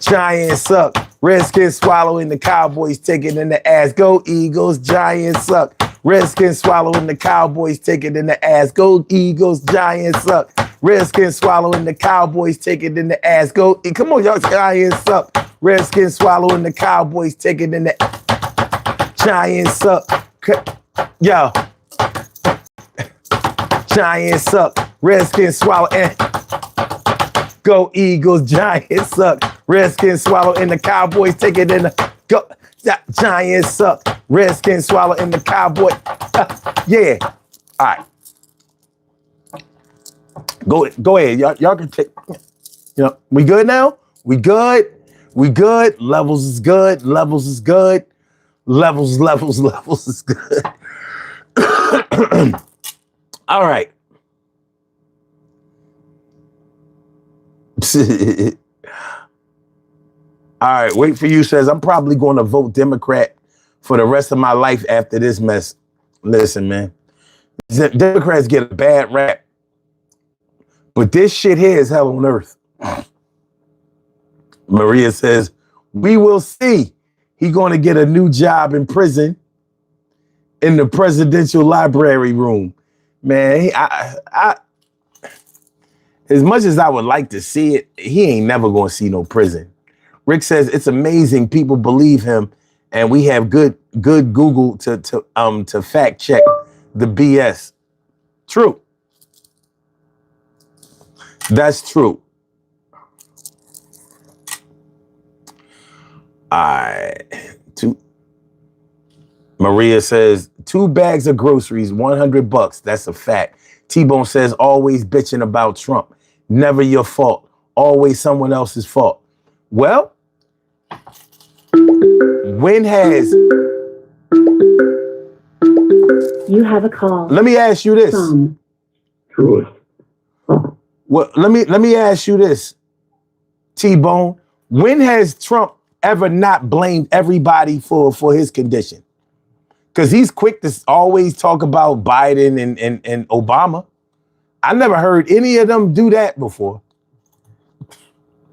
Speaker 1: Giants suck. Redskins swallowing, the Cowboys take it in the ass. Go Eagles. Giants suck. Redskins swallowing, the Cowboys take it in the ass. Go Eagles. Giants suck. Redskins swallowing, the Cowboys take it in the ass. Go. Come on, y'all. Giants suck. Redskins swallowing, the Cowboys take it in the Giants suck. Yo. Giants suck. Redskins swallow and go Eagles. Giants suck. Redskins swallow and the Cowboys take it in the go. Giants suck. Redskins swallow and the Cowboys. Yeah. All right. Go ahead. Y'all can take. We good now? We good. Levels is good. Levels is good. Levels is good. All right. All right, wait for you says, I'm probably going to vote Democrat for the rest of my life after this mess. Listen, man, Democrats get a bad rap, but this shit here is hell on earth. Maria says, we will see. He going to get a new job in prison in the presidential library room. Man, as much as I would like to see it, he ain't never going to see no prison. Rick says it's amazing people believe him, and we have good Google to fact check the BS. True. That's true. Maria says 2 bags of groceries, $100. That's a fact. T-Bone says always bitching about Trump. Never your fault. Always someone else's fault. Well, when has...
Speaker 2: You have a call.
Speaker 1: Let me ask you this. Well, let me ask you this, T-Bone. When has Trump ever not blamed everybody for his condition? Because he's quick to always talk about Biden and Obama. I never heard any of them do that before.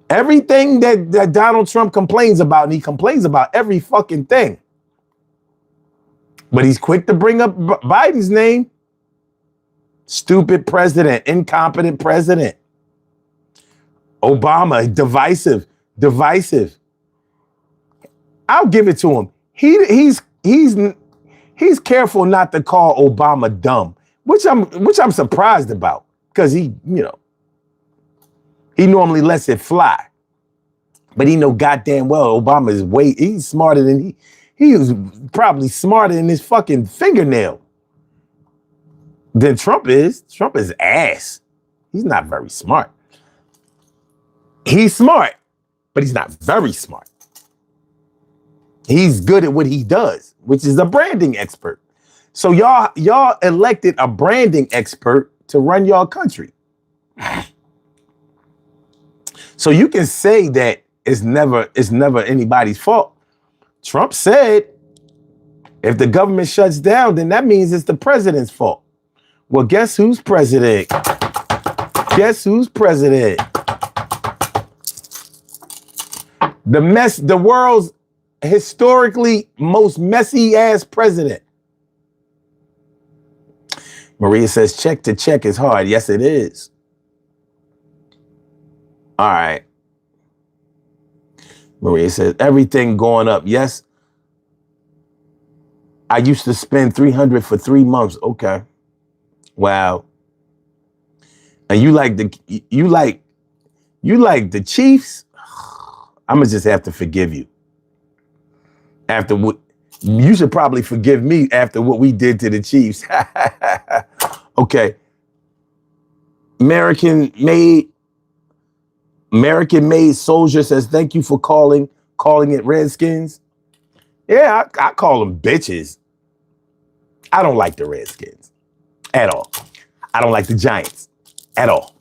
Speaker 1: Everything that Donald Trump complains about, and he complains about every fucking thing. But he's quick to bring up Biden's name. Stupid president, incompetent president. Obama, divisive. I'll give it to him. He's careful not to call Obama dumb, which I'm surprised about, because he normally lets it fly. But he know goddamn well Obama is he's smarter than He was probably smarter than his fucking fingernail than Trump is. Trump is ass. He's not very smart. He's smart, but he's not very smart. He's good at what he does, which is a branding expert. So y'all elected a branding expert to run y'all country. So you can say that it's never anybody's fault. Trump said, if the government shuts down, then that means it's the president's fault. Well, guess who's president? Guess who's president? The world's historically most messy ass president. Maria says, check to check is hard. Yes, it is. All right. Maria says, everything going up. Yes. I used to spend $300 for 3 months. Okay. Wow. And you like the Chiefs? I'm gonna just have to forgive you. After what you should probably forgive me after what we did to the Chiefs. Okay. American made soldier says, thank you for calling it Redskins. Yeah, I call them bitches. I don't like the Redskins at all. I don't like the Giants at all.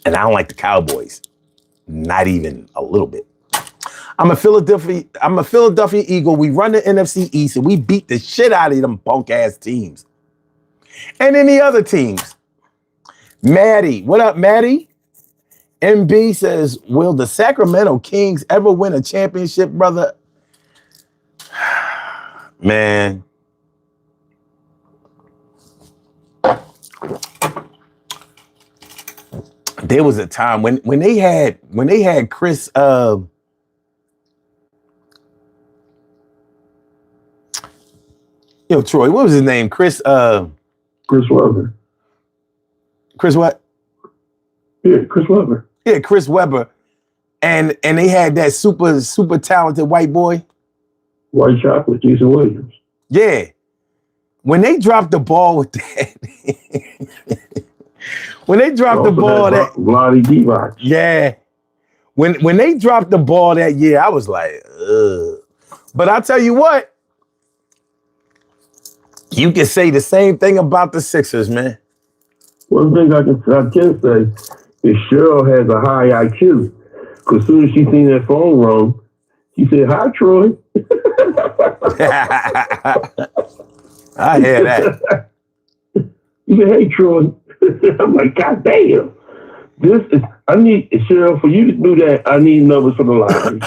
Speaker 1: And I don't like the Cowboys. Not even a little bit. I'm a Philadelphia Eagle. We run the NFC East and we beat the shit out of them punk ass teams. And any other teams. Maddie, what up, Maddie? MB says, will the Sacramento Kings ever win a championship, brother? Man. There was a time when they had Chris yo, Troy, what was his name? Chris
Speaker 3: Webber.
Speaker 1: Chris what?
Speaker 3: Yeah, Chris Webber.
Speaker 1: Yeah, Chris Webber. And they had that super talented white boy.
Speaker 3: White chocolate, Jason Williams.
Speaker 1: Yeah. When they dropped the ball with that. When they dropped the ball that
Speaker 3: Vlade Divac.
Speaker 1: Yeah. When they dropped the ball that year, I was like, ugh. But I'll tell you what, you can say the same thing about the Sixers, man.
Speaker 3: One thing I can say is Cheryl has a high IQ. Because as soon as she seen that phone rung, she said, hi, Troy.
Speaker 1: I hear that.
Speaker 3: He said, hey, Troy. I'm like, God damn. I need, Cheryl, for you to do that, I need numbers for the lottery.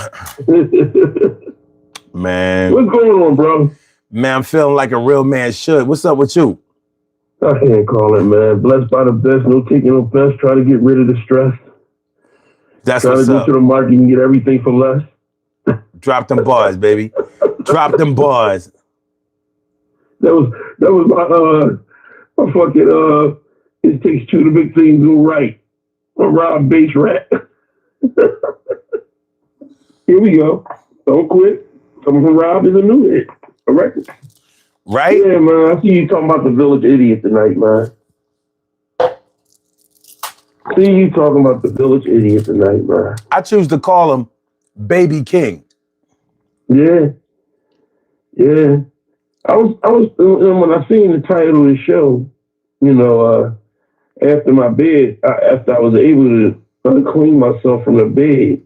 Speaker 1: Man.
Speaker 3: What's going on, bro?
Speaker 1: Man, I'm feeling like a real man should. What's up with you?
Speaker 3: I can't call it, man. Blessed by the best, no taking no best. Try to get rid of the stress.
Speaker 1: That's
Speaker 3: Try
Speaker 1: what's
Speaker 3: to go
Speaker 1: up.
Speaker 3: to the market and get everything for less.
Speaker 1: Drop them bars, baby. Drop them bars.
Speaker 3: That was my fucking it takes two to make things go right. A Rob Bass rat. Here we go. Don't quit. Coming from Rob is a new hit. A record.
Speaker 1: Right?
Speaker 3: Yeah, man. I see you talking about the Village Idiot tonight, man. See you talking about the Village Idiot tonight, man.
Speaker 1: I choose to call him Baby King.
Speaker 3: Yeah. Yeah. I was when I seen the title of the show, after my bed, after I was able to unclean myself from the bed,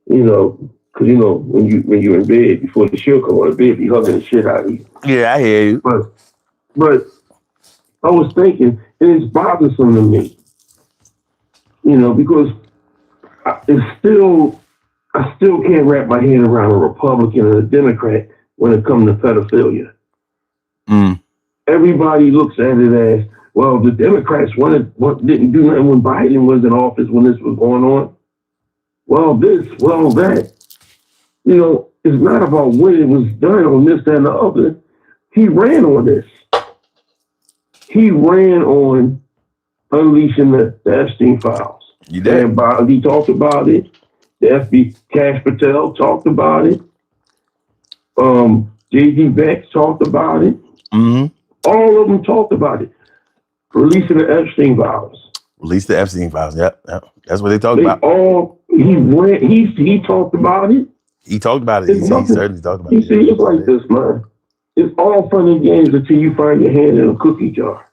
Speaker 3: because when you're in bed before the show come on, the bed be hugging the shit out of you.
Speaker 1: Yeah, I hear you.
Speaker 3: But I was thinking, and it's bothersome to me, because I still can't wrap my head around a Republican and a Democrat when it comes to pedophilia.
Speaker 1: Mm.
Speaker 3: Everybody looks at it as, well, the Democrats didn't do nothing when Biden was in office when this was going on. Well, that. It's not about when it was done on this, that, and the other. He ran on this. He ran on unleashing the Epstein files.
Speaker 1: You did.
Speaker 3: He talked about it. The FBI, Cash Patel talked about it. J.D. Beck talked about it.
Speaker 1: Mm-hmm.
Speaker 3: All of them talked about it. Releasing the Epstein files.
Speaker 1: Release the Epstein files. Yep. That's what they talked
Speaker 3: They
Speaker 1: about.
Speaker 3: all he talked about it.
Speaker 1: He talked about it.
Speaker 3: It's
Speaker 1: He
Speaker 3: nothing.
Speaker 1: certainly talked about
Speaker 3: You
Speaker 1: it.
Speaker 3: see, it's like this, man. It's all fun and games until you find your hand in a cookie jar.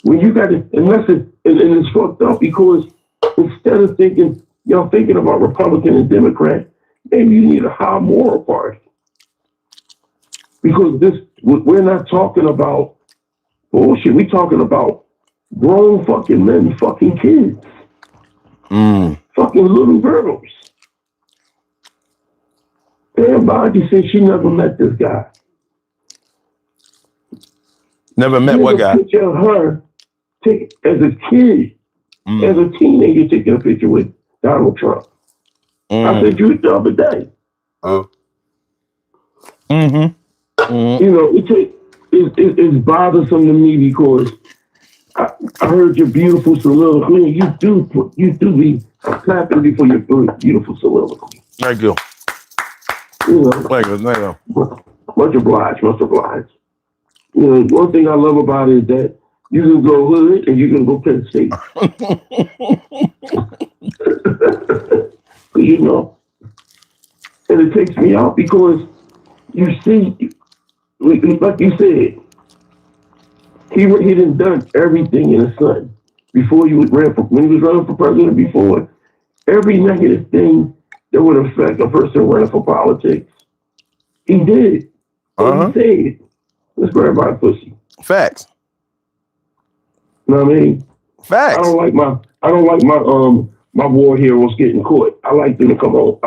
Speaker 3: When you got it, and it's fucked up because instead of thinking about Republican and Democrat, maybe you need a high moral party. Because we're not talking about bullshit. We're talking about grown fucking men, fucking kids, fucking little girls. Pam Bondi said she never met this guy.
Speaker 1: Never met what guy?
Speaker 3: A picture of her as a kid, as a teenager, taking a picture with Donald Trump. I said you the other day. You know, it's bothersome to me because I heard your beautiful soliloquy. You do be clapping before your beautiful soliloquy.
Speaker 1: Thank you.
Speaker 3: You know,
Speaker 1: Thank you.
Speaker 3: Much obliged. You know, one thing I love about it is that you can go hood and you can go Penn State. You know, and it takes me out because you see, like you said, he done everything in the sun before when he was running for president before. Every negative thing that would affect a person running for politics, he did. He said, let's grab my pussy.
Speaker 1: Facts.
Speaker 3: You know what I mean?
Speaker 1: Facts.
Speaker 3: I don't like my war heroes getting caught. I like them to come home.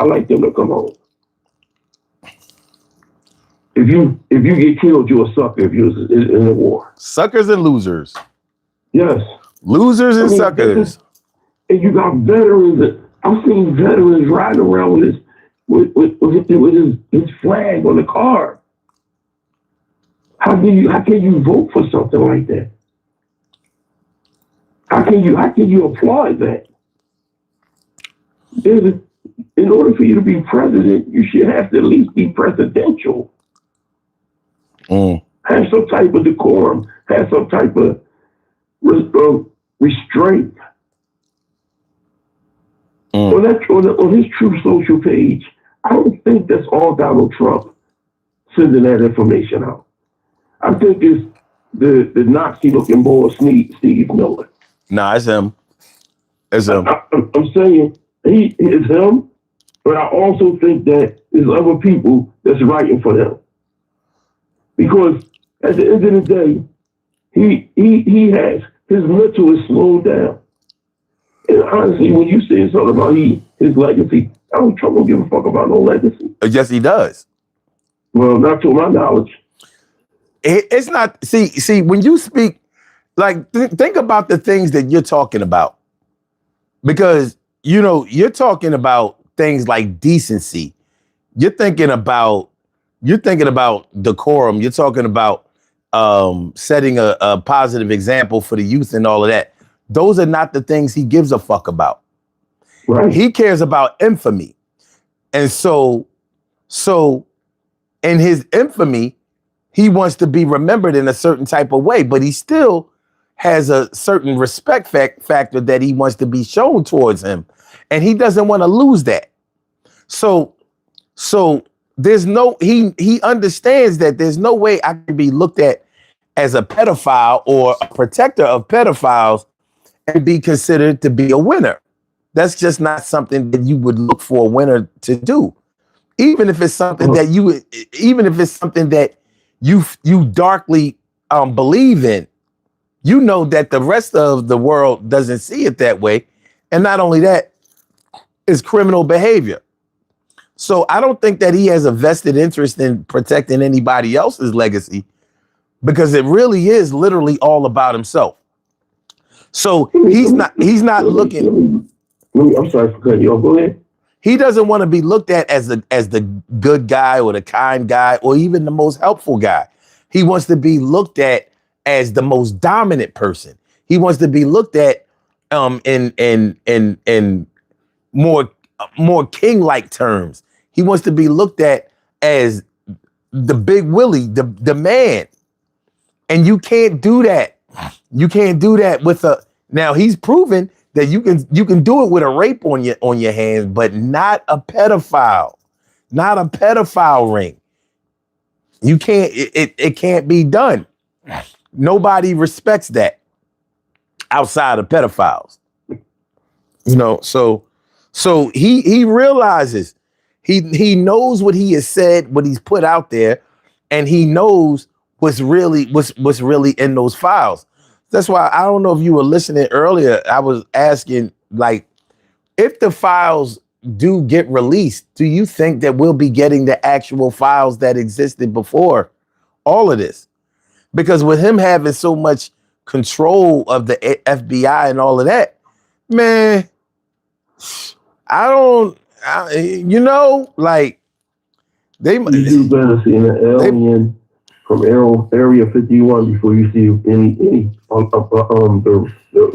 Speaker 3: If you get killed, you're a sucker if you're in a war.
Speaker 1: Suckers and losers.
Speaker 3: Yes.
Speaker 1: Losers and suckers.
Speaker 3: And you got veterans. I've seen veterans riding around with his flag on the car. How can you vote for something like that? How can you applaud that? In order for you to be president, you should have to at least be presidential. Have some type of decorum. Have some type of restraint. On his True Social page, I don't think that's all Donald Trump sending that information out. I think it's the Nazi-looking boy, Steve Miller.
Speaker 1: Nah, it's him. It's him.
Speaker 3: I'm saying it's him, but I also think that there's other people that's writing for him. Because at the end of the day, he has his mental is slowed down. And honestly, when you say something about his legacy, Donald Trump don't give a fuck about no legacy.
Speaker 1: Yes, he does.
Speaker 3: Well, not to my knowledge.
Speaker 1: It's not. See, when you speak, like, think about the things that you're talking about. Because, you're talking about things like decency. You're thinking about decorum. You're talking about setting a positive example for the youth and all of that. Those are not the things he gives a fuck about.
Speaker 3: Right.
Speaker 1: He cares about infamy. And so in his infamy, he wants to be remembered in a certain type of way, but he still has a certain respect factor that he wants to be shown towards him. And he doesn't want to lose that. So there's he understands that there's no way I can be looked at as a pedophile or a protector of pedophiles and be considered to be a winner. That's just not something that you would look for a winner to do. Even if it's something that you darkly believe in, that the rest of the world doesn't see it that way. And not only that, it's criminal behavior. So I don't think that he has a vested interest in protecting anybody else's legacy, because it really is literally all about himself. So he's not looking.
Speaker 3: I'm sorry for cutting you off. Go ahead.
Speaker 1: He doesn't want to be looked at as the good guy or the kind guy or even the most helpful guy. He wants to be looked at as the most dominant person. He wants to be looked at in more king-like terms. He wants to be looked at as the big Willie, the man. And you can't do that. You can't do that with a. Now he's proven that you can do it with a rape on your hands, but not a pedophile, not a pedophile ring. You can't. It can't be done. Nobody respects that outside of pedophiles. You know, so he realizes he knows what he has said, what he's put out there, and he knows what's really in those files. That's why I don't know if you were listening earlier. I was asking, like, if the files do get released, do you think that we'll be getting the actual files that existed before all of this? Because with him having so much control of the FBI and all of that, man, you know, like they.
Speaker 3: You do better seeing an alien from Area 51 before you see any the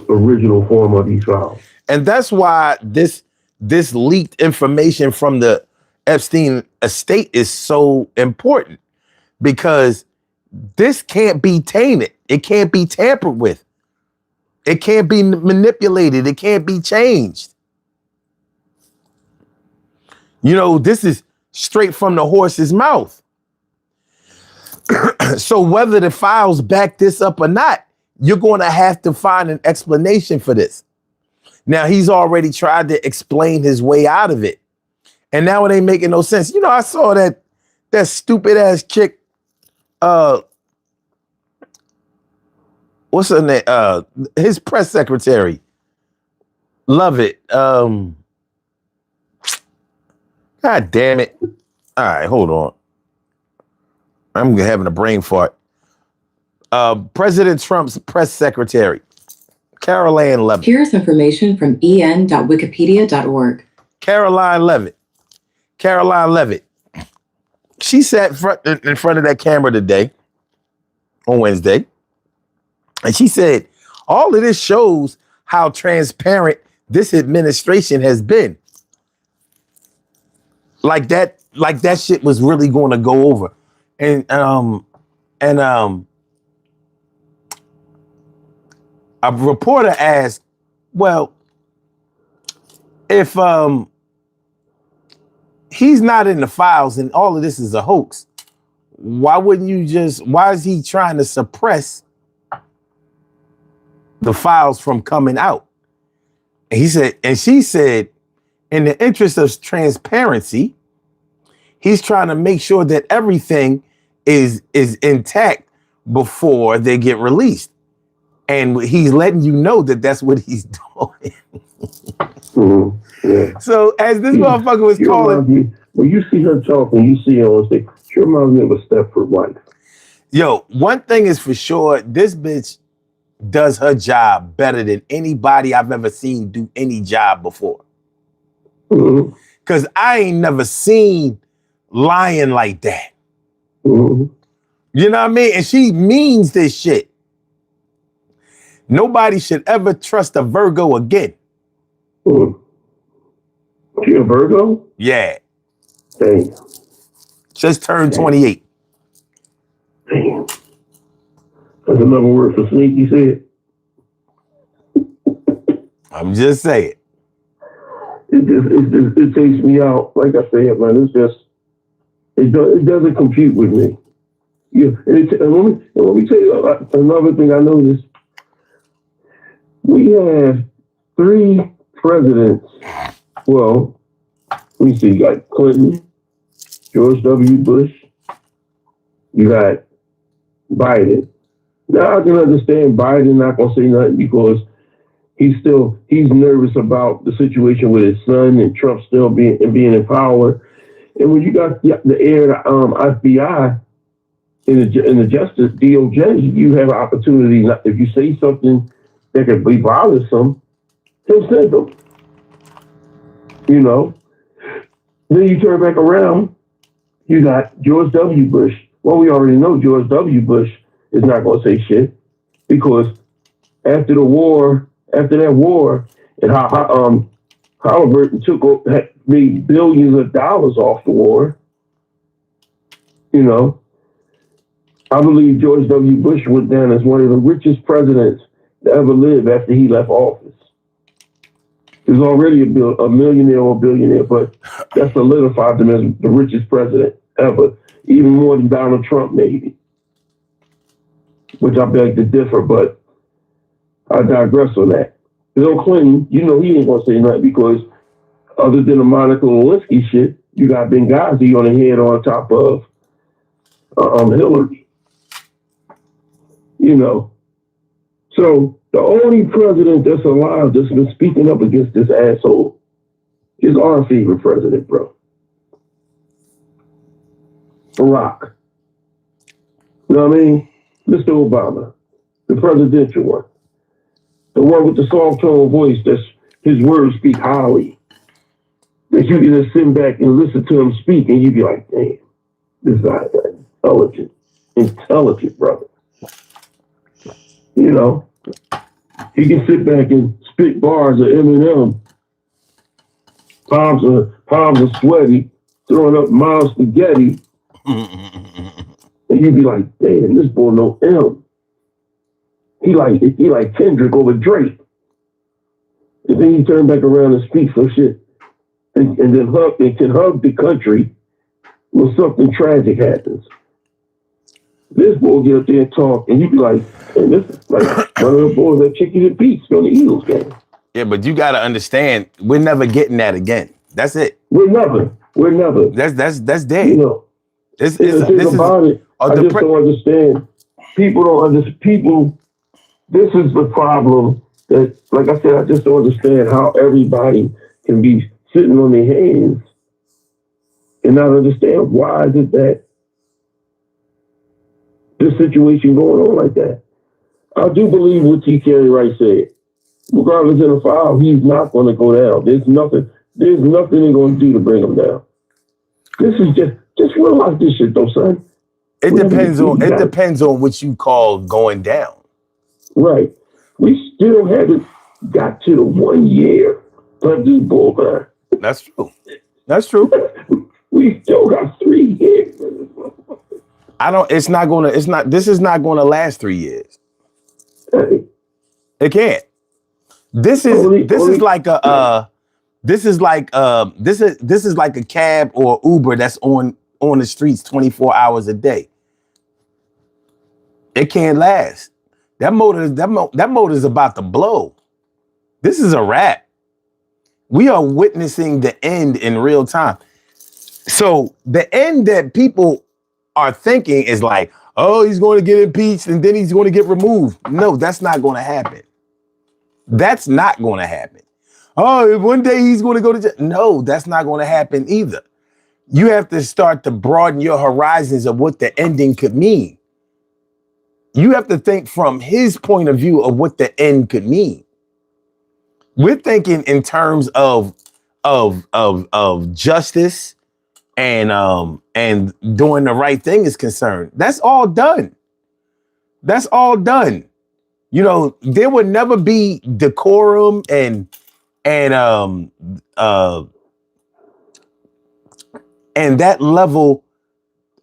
Speaker 3: original form of these files.
Speaker 1: And that's why this leaked information from the Epstein estate is so important, because this can't be tainted. It can't be tampered with. It can't be manipulated. It can't be changed. You know, this is straight from the horse's mouth. So whether the files back this up or not, you're going to have to find an explanation for this. Now, he's already tried to explain his way out of it, and now it ain't making no sense. You know, I saw that stupid ass chick, what's her name? His press secretary. Love it. God damn it. All right, hold on. I'm having a brain fart. President Trump's press secretary, Caroline Levitt.
Speaker 4: Here's information from en.wikipedia.org. Caroline
Speaker 1: Levitt. She sat in front of that camera today, on Wednesday, and she said, all of this shows how transparent this administration has been. Like that shit was really going to go over. And a reporter asked, well, if he's not in the files and all of this is a hoax, why is he trying to suppress the files from coming out? And she said, in the interest of transparency, he's trying to make sure that everything is intact before they get released. And he's letting you know that that's what he's doing.
Speaker 3: Yeah.
Speaker 1: So as this motherfucker was calling...
Speaker 3: When you see her talking, you see her on stage, she reminds me of a Stepford wife.
Speaker 1: Yo, one thing is for sure, this bitch does her job better than anybody I've ever seen do any job before. Because I ain't never seen lying like that. You know what I mean? And she means this shit. Nobody should ever trust a Virgo again.
Speaker 3: She a Virgo?
Speaker 1: Yeah.
Speaker 3: Damn.
Speaker 1: Just turned 28.
Speaker 3: Damn. That's another word for sneaky, said.
Speaker 1: I'm just saying.
Speaker 3: It takes me out. Like I said, man, it doesn't compute with me. Yeah, and let me tell you another thing I noticed. We have 3 presidents. Well, let me see. You got Clinton, George W. Bush. You got Biden. Now I can understand Biden not gonna say nothing because he's nervous about the situation with his son and Trump still being in power. And when you got the heir to FBI in the Justice DOJ, you have an opportunity. If you say something that could be bothersome, he'll send them. You know. Then you turn back around, you got George W. Bush. Well, we already know George W. Bush is not going to say shit because after that war, and how Halliburton made billions of dollars off the war, You know, I believe George W. Bush went down as one of the richest presidents to ever live after he left office. He was already a millionaire or a billionaire, but that solidified him as the richest president ever, even more than Donald Trump, maybe. Which I beg to differ, but I digress on that. Bill Clinton, you know he ain't gonna say nothing because other than the Monica Lewinsky shit, you got Benghazi on the head on top of Hillary. You know. So the only president that's alive that's been speaking up against this asshole is our favorite president, bro. Barack. You know what I mean? Mr. Obama. The presidential one. The one with the soft tone voice that's his words speak highly. That you can just sit back and listen to him speak and you be like, damn, this guy's intelligent brother. You know, he can sit back and spit bars of Eminem. Palms are sweaty, throwing up mild spaghetti. And you be like, damn, this boy know M. He like Kendrick over Drake. And then he turn back around and speak some shit. And then can hug the country when something tragic happens. This boy get up there and talk, and you be like, hey, this is like one of the boys that Chicken and Pete's on the Eagles game.
Speaker 1: Yeah, but you got to understand, we're never getting that again. That's it.
Speaker 3: We're never.
Speaker 1: That's dead.
Speaker 3: You know, I just don't understand. People don't understand. People, this is the problem that, like I said, I just don't understand how everybody can be sitting on their hands and not understand why is it that this situation going on like that. I do believe what T. Kerry Wright said. Regardless of the file, he's not going to go down. There's nothing they're going to do to bring him down. This is just realize this shit though, son.
Speaker 1: It depends on what you call going down.
Speaker 3: Right. We still haven't got to the 1 year of this bull, man.
Speaker 1: That's true. That's true.
Speaker 3: We still got 3 years.
Speaker 1: This is not gonna last 3 years.
Speaker 3: Hey.
Speaker 1: It can't. This is like a cab or Uber that's on the streets 24 hours a day. It can't last. That motor is about to blow. This is a wrap. We are witnessing the end in real time. So the end that people are thinking is like, oh, he's going to get impeached and then he's going to get removed. No, that's not going to happen. That's not going to happen. Oh, one day he's going to go to jail. No, that's not going to happen either. You have to start to broaden your horizons of what the ending could mean. You have to think from his point of view of what the end could mean. We're thinking in terms of justice and doing the right thing is concerned. That's all done. That's all done. You know, there would never be decorum and that level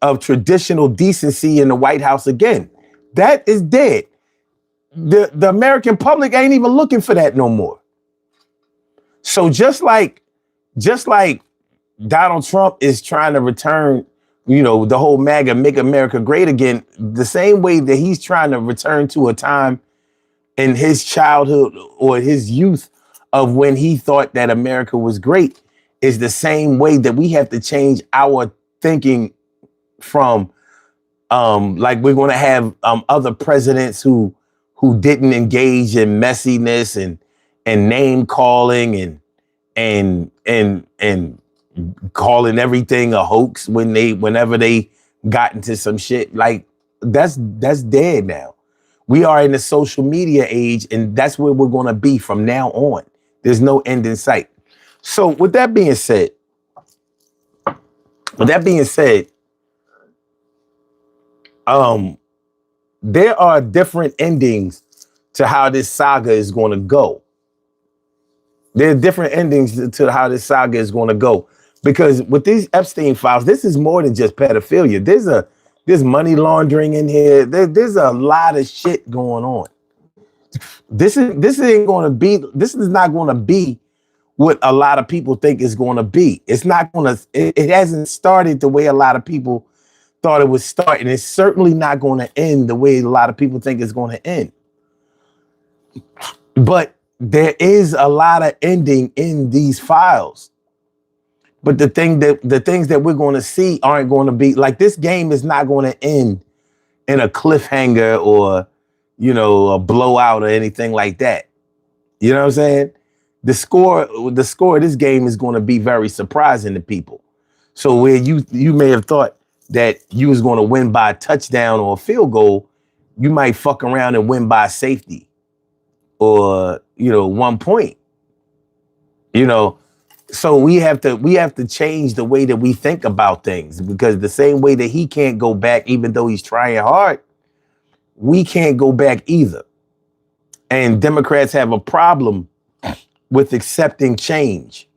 Speaker 1: of traditional decency in the White House again. That is dead. The American public ain't even looking for that no more. So just like Donald Trump is trying to return, you know, the whole MAGA, make America great again, the same way that he's trying to return to a time in his childhood or his youth of when he thought that America was great is the same way that we have to change our thinking from like we're going to have other presidents who didn't engage in messiness and name calling and calling everything a hoax whenever they got into some shit. Like that's dead now. We are in the social media age, and that's where we're going to be from now on. There's no end in sight. So with that being said, there are different endings to how this saga is going to go. There are different endings to how this saga is going to go. Because with these Epstein files, this is more than just pedophilia. There's money laundering in here. There's a lot of shit going on. This is not going to be what a lot of people think it's going to be. It's not going to. It hasn't started the way a lot of people thought it would start, and it's certainly not going to end the way a lot of people think it's going to end. But there is a lot of ending in these files. But the things that we're going to see aren't going to be like, this game is not going to end in a cliffhanger or, a blowout or anything like that. You know what I'm saying? The score of this game is going to be very surprising to people. So where you may have thought that you was going to win by a touchdown or a field goal, you might fuck around and win by safety or, 1 point. So we have to change the way that we think about things, because the same way that he can't go back, even though he's trying hard, we can't go back either. And Democrats have a problem with accepting change,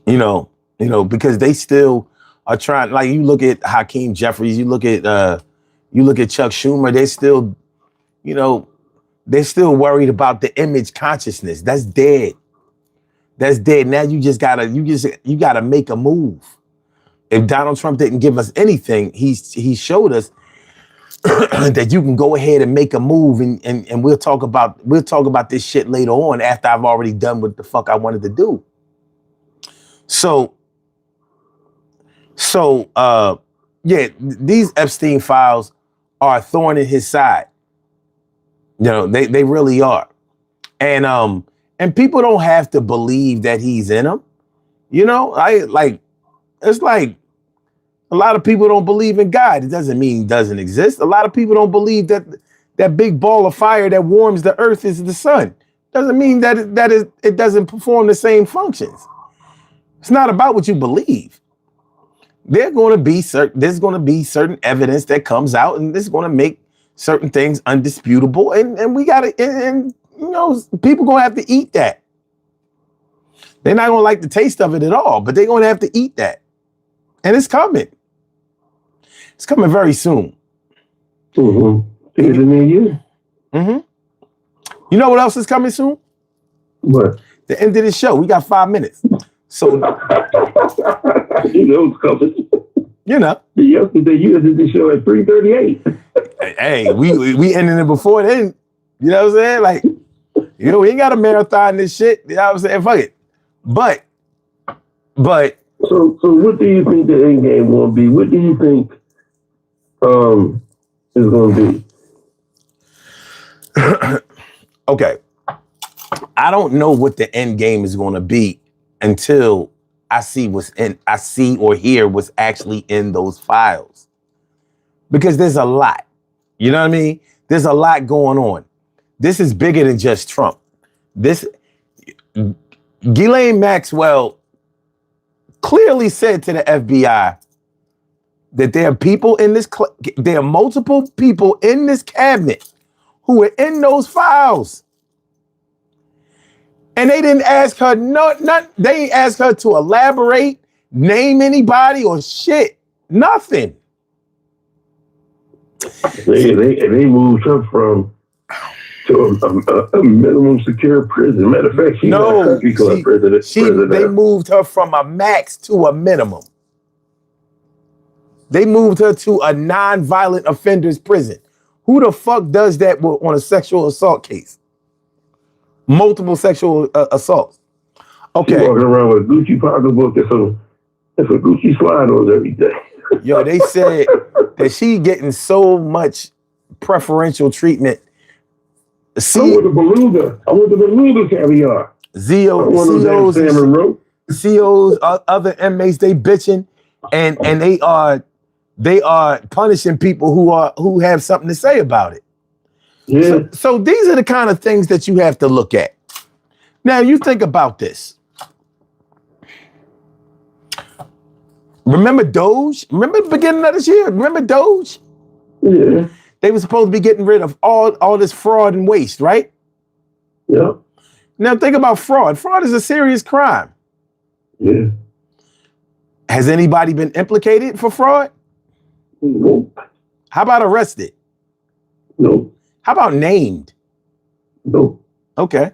Speaker 1: because they still are trying. Like, you look at Hakeem Jeffries, you look at Chuck Schumer, they're still worried about the image consciousness. That's dead. That's dead. Now you gotta make a move. If Donald Trump didn't give us anything, he showed us that you can go ahead and make a move, and we'll talk about this shit later on after I've already done what the fuck I wanted to do. So these Epstein files are a thorn in his side. They really are. And people don't have to believe that he's in them. It's like a lot of people don't believe in God. It doesn't mean he doesn't exist. A lot of people don't believe that big ball of fire that warms the earth is the sun. Doesn't mean that it doesn't perform the same functions. It's not about what you believe. There's going to be certain evidence that comes out, and this is going to make certain things undisputable, and we got to, and people going to have to eat that. They're not going to like the taste of it at all, but they're going to have to eat that. And it's coming. It's coming very soon.
Speaker 3: Mm-hmm.
Speaker 1: Mm-hmm. You know what else is coming soon?
Speaker 3: What?
Speaker 1: The end of the show. We got 5 minutes. So
Speaker 3: it's coming. Yesterday you did the show at 3:38.
Speaker 1: Hey, we ended it before then. You know what I'm saying? Like, we ain't got a marathon this shit. You know what I'm saying? Fuck it. But
Speaker 3: So what do you think the end game will be? What do you think is going to
Speaker 1: be? Okay. I don't know what the end game is going to be until I see or hear what's actually in those files. Because there's a lot. You know what I mean? There's a lot going on. This is bigger than just Trump. Ghislaine Maxwell clearly said to the FBI that there are multiple people in this cabinet who are in those files. And they didn't ask her, they didn't ask her to elaborate, name anybody or shit. Nothing.
Speaker 3: They moved her to a minimum secure prison. Matter of fact,
Speaker 1: they moved her from a max to a minimum. They moved her to a non-violent offenders prison. Who the fuck does that on a sexual assault case? Multiple sexual assaults. Okay.
Speaker 3: She walking around with a Gucci pocketbook and a Gucci slide on every day.
Speaker 1: Yo, they said that she getting so much preferential treatment.
Speaker 3: I want the beluga caviar.
Speaker 1: COs, other inmates, they bitching, and they are punishing people who have something to say about it.
Speaker 3: Yeah.
Speaker 1: So these are the kind of things that you have to look at. Now you think about this. Remember Doge? Remember the beginning of this year? Remember Doge?
Speaker 3: Yeah.
Speaker 1: They were supposed to be getting rid of all this fraud and waste, right?
Speaker 3: Yeah.
Speaker 1: Now think about fraud. Fraud is a serious crime.
Speaker 3: Yeah.
Speaker 1: Has anybody been implicated for fraud?
Speaker 3: Nope.
Speaker 1: How about arrested?
Speaker 3: Nope.
Speaker 1: How about named?
Speaker 3: Nope.
Speaker 1: Okay.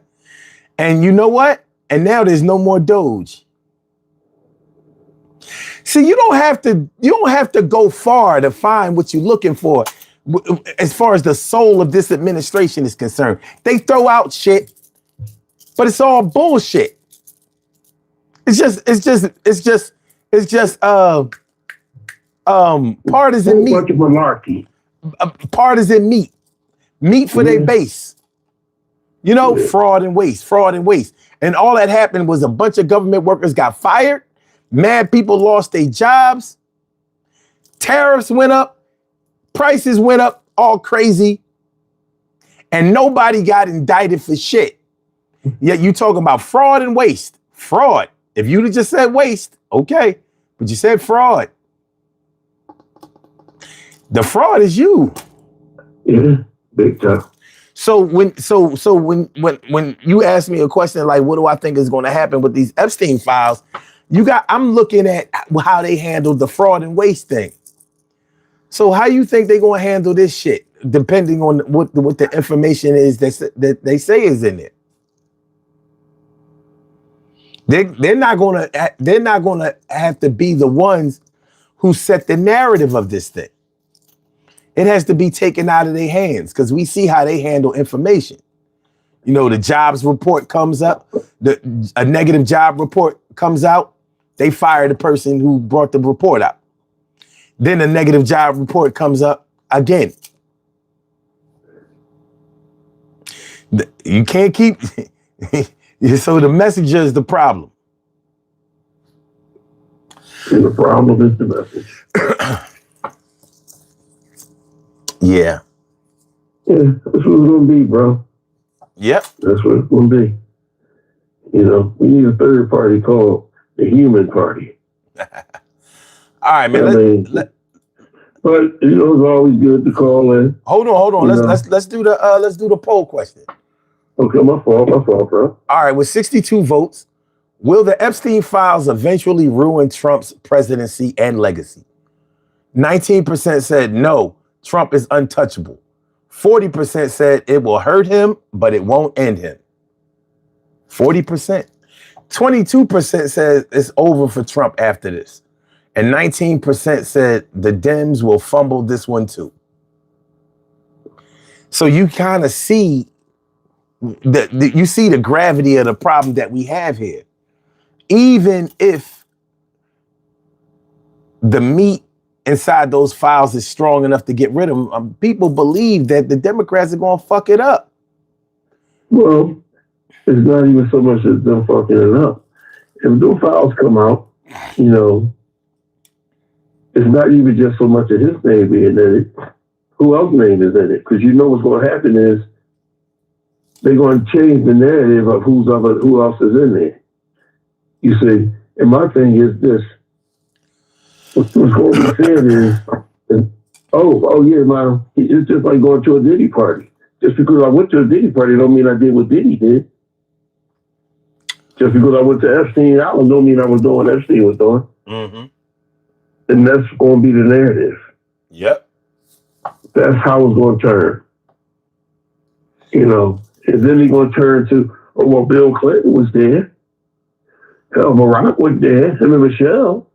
Speaker 1: And you know what? And now there's no more Doge. See, you don't have to go far to find what you're looking for as far as the soul of this administration is concerned. They throw out shit, but it's all bullshit. It's just partisan meat.
Speaker 3: Bunch of malarkey.
Speaker 1: Partisan meat. Meat for their base. You know, fraud and waste. And all that happened was a bunch of government workers got fired. Mad people lost their jobs. Tariffs went up. Prices went up all crazy. And nobody got indicted for shit. Yet you talking about fraud and waste. Fraud. If you'd have just said waste, okay. But you said fraud. The fraud is you.
Speaker 3: Yeah, big time.
Speaker 1: So when you ask me a question like, what do I think is going to happen with these Epstein files? I'm looking at how they handled the fraud and waste thing. So how you think they're going to handle this shit, depending on what the information is that they say is in it? They're not going to have to be the ones who set the narrative of this thing. It has to be taken out of their hands because we see how they handle information. You know, the jobs report comes up, a negative job report comes out, they fire the person who brought the report out. Then a negative job report comes up again. You can't keep, so the messenger is the problem.
Speaker 3: And the problem is the message.
Speaker 1: Yeah.
Speaker 3: Yeah, that's what it's going to be, bro.
Speaker 1: Yep.
Speaker 3: That's what it's going to be. You know, we need a third party called the human party.
Speaker 1: All right, man.
Speaker 3: But you know, it's always good to call in.
Speaker 1: Hold on. Let's do the poll question.
Speaker 3: Okay, my fault, bro.
Speaker 1: All right, with 62 votes, will the Epstein files eventually ruin Trump's presidency and legacy? 19% said no, Trump is untouchable. 40% said it will hurt him, but it won't end him. 40%. 22% said it's over for Trump after this. And 19% said the Dems will fumble this one too. So you kind of see the gravity of the problem that we have here. Even if the meat inside those files is strong enough to get rid of them, people believe that the Democrats are going to fuck it up.
Speaker 3: Well, it's not even so much as them fucking it up. If those files come out, you know, it's not even just so much of his name being in it. Who else's name is in it? Because you know what's going to happen is they're going to change the narrative of who else is in there. You see, and my thing is this. What's going to be said is, oh yeah, man, it's just like going to a Diddy party. Just because I went to a Diddy party don't mean I did what Diddy did. Just because I went to Epstein Island don't mean I was doing what Epstein was doing.
Speaker 1: Mm-hmm.
Speaker 3: And that's going to be the narrative.
Speaker 1: Yep.
Speaker 3: That's how it's going to turn. You know, and then they're going to turn to, oh, well, Bill Clinton was there. Hell, Barack was there. Him and Michelle.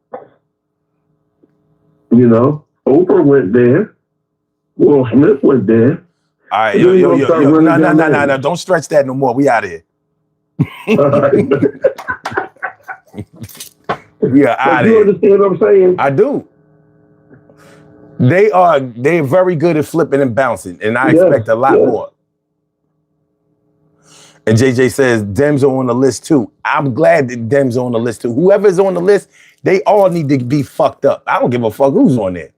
Speaker 3: You know, Oprah went there. Will Smith went there.
Speaker 1: All right, yo. No. Don't stretch that no more. We out of here. We are out of here. You
Speaker 3: understand what I'm saying?
Speaker 1: I do. They're very good at flipping and bouncing, and I expect a lot more. And JJ says Dems are on the list too. I'm glad that Dems are on the list too. Whoever's on the list, they all need to be fucked up. I don't give a fuck who's on there.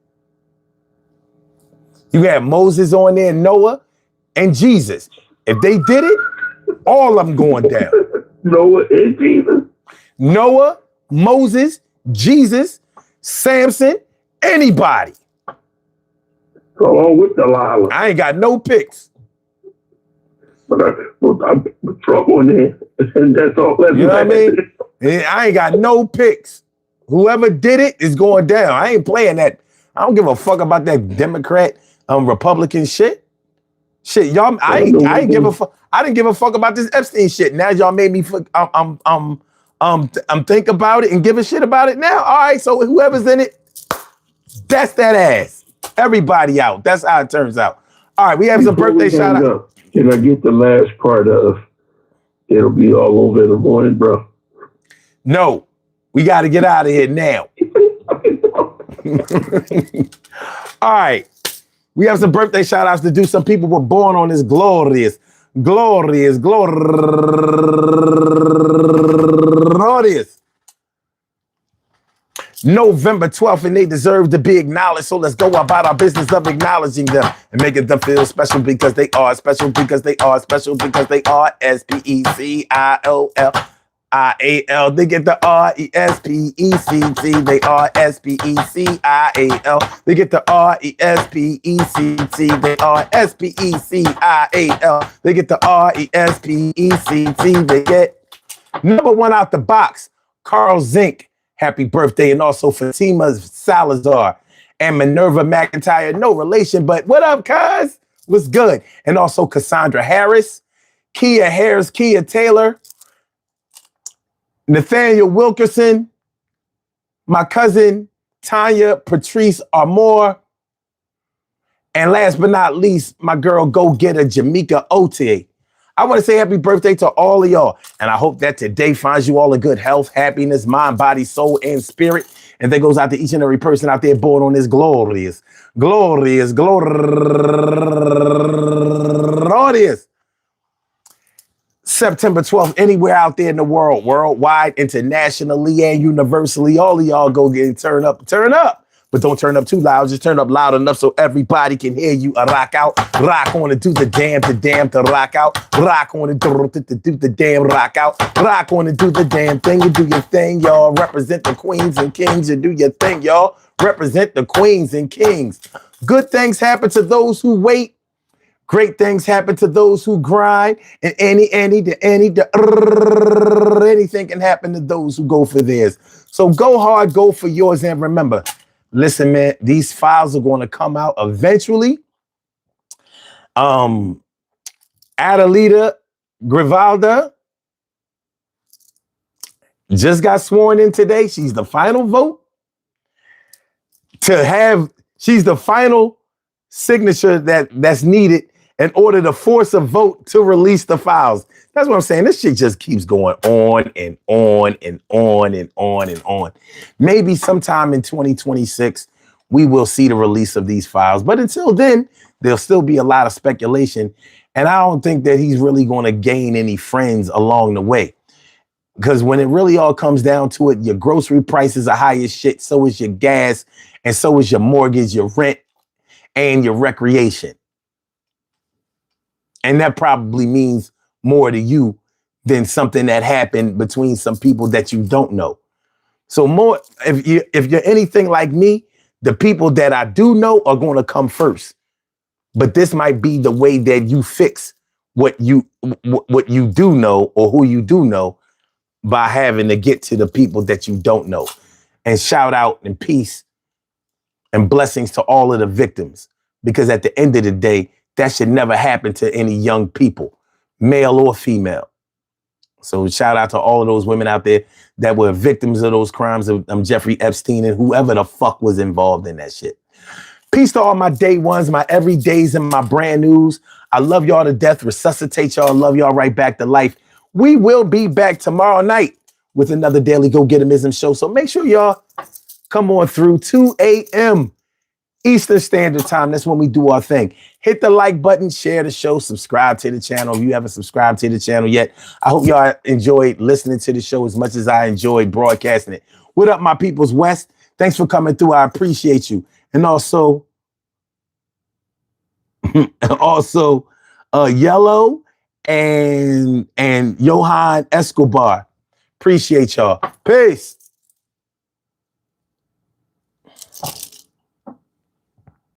Speaker 1: You have Moses on there, Noah, and Jesus. If they did it, all of them going down.
Speaker 3: Noah and Jesus.
Speaker 1: Noah, Moses, Jesus, Samson, anybody.
Speaker 3: Along with Delilah.
Speaker 1: I ain't got no picks.
Speaker 3: But I'm Trump on there, and that's all.
Speaker 1: You know what I mean? I ain't got no picks. Whoever did it is going down. I ain't playing that. I don't give a fuck about that Democrat, Republican shit. Shit, y'all. I ain't give a fuck. I didn't give a fuck about this Epstein shit. Now y'all made me. I'm think about it and give a shit about it now. All right, so whoever's in it, that's that ass. Everybody out. That's how it turns out. All right, we have some birthday shout out.
Speaker 3: Can I get the last part of it'll be all over in the morning, bro?
Speaker 1: No, we got to get out of here now. All right. We have some birthday shout outs to do. Some people were born on this glorious November 12th, and they deserve to be acknowledged. So let's go about our business of acknowledging them and making them feel special because they are special, because they are special, because they are SPECIOLIAL. They get the RESPECT. They are SPECIAL. They get the RESPECT. They are SPECIAL. They get the RESPECT. They get number one out the box, Carl Zink. Happy birthday. And also Fatima Salazar and Minerva McIntyre. No relation, but what up, cuz? What's good? And also Cassandra Harris, Kia Harris, Kia Taylor, Nathaniel Wilkerson, my cousin Tanya Patrice Armour, and last but not least, my girl go-getter Jamaica Ote. I want to say happy birthday to all of y'all, and I hope that today finds you all in good health, happiness, mind, body, soul, and spirit. And that goes out to each and every person out there born on this glorious September 12th, anywhere out there in the world, worldwide, internationally, and universally. All of y'all go get turn up. But don't turn up too loud. Just turn up loud enough so everybody can hear you. Rock out, rock on and do the damn to rock out. Rock on and do the damn rock out. Rock on and do the damn thing. You do your thing, y'all. Represent the queens and kings. You do your thing, y'all. Represent the queens and kings. Good things happen to those who wait. Great things happen to those who grind. And anything can happen to those who go for theirs. So go hard, go for yours, and remember, listen, man, these files are going to come out eventually. Adelita Grivalda just got sworn in today. She's the final vote she's the final signature that's needed in order to force a vote to release the files. That's what I'm saying. This shit just keeps going on and on and on and on and on. Maybe sometime in 2026, we will see the release of these files. But until then, there'll still be a lot of speculation. And I don't think that he's really going to gain any friends along the way. Because when it really all comes down to it, your grocery prices are high as shit. So is your gas. And so is your mortgage, your rent, and your recreation. And that probably means more to you than something that happened between some people that you don't know. So more, if you're anything like me, the people that I do know are going to come first. But this might be the way that you fix what you do know or who you do know by having to get to the people that you don't know. And shout out and peace and blessings to all of the victims. Because at the end of the day, that should never happen to any young people, male or female. So shout out to all of those women out there that were victims of those crimes of Jeffrey Epstein and whoever the fuck was involved in that shit. Peace to all my day ones, my everydays, and my brand news. I love y'all to death, resuscitate y'all, love y'all right back to life. We will be back tomorrow night with another Daily Go-Gettemism show. So make sure y'all come on through 2 a.m. Eastern Standard Time. That's when we do our thing. Hit the like button, share the show, subscribe to the channel. If you haven't subscribed to the channel yet, I hope y'all enjoyed listening to the show as much as I enjoyed broadcasting it. What up, my peoples West? Thanks for coming through. I appreciate you. And also Yellow and Johan Escobar. Appreciate y'all. Peace.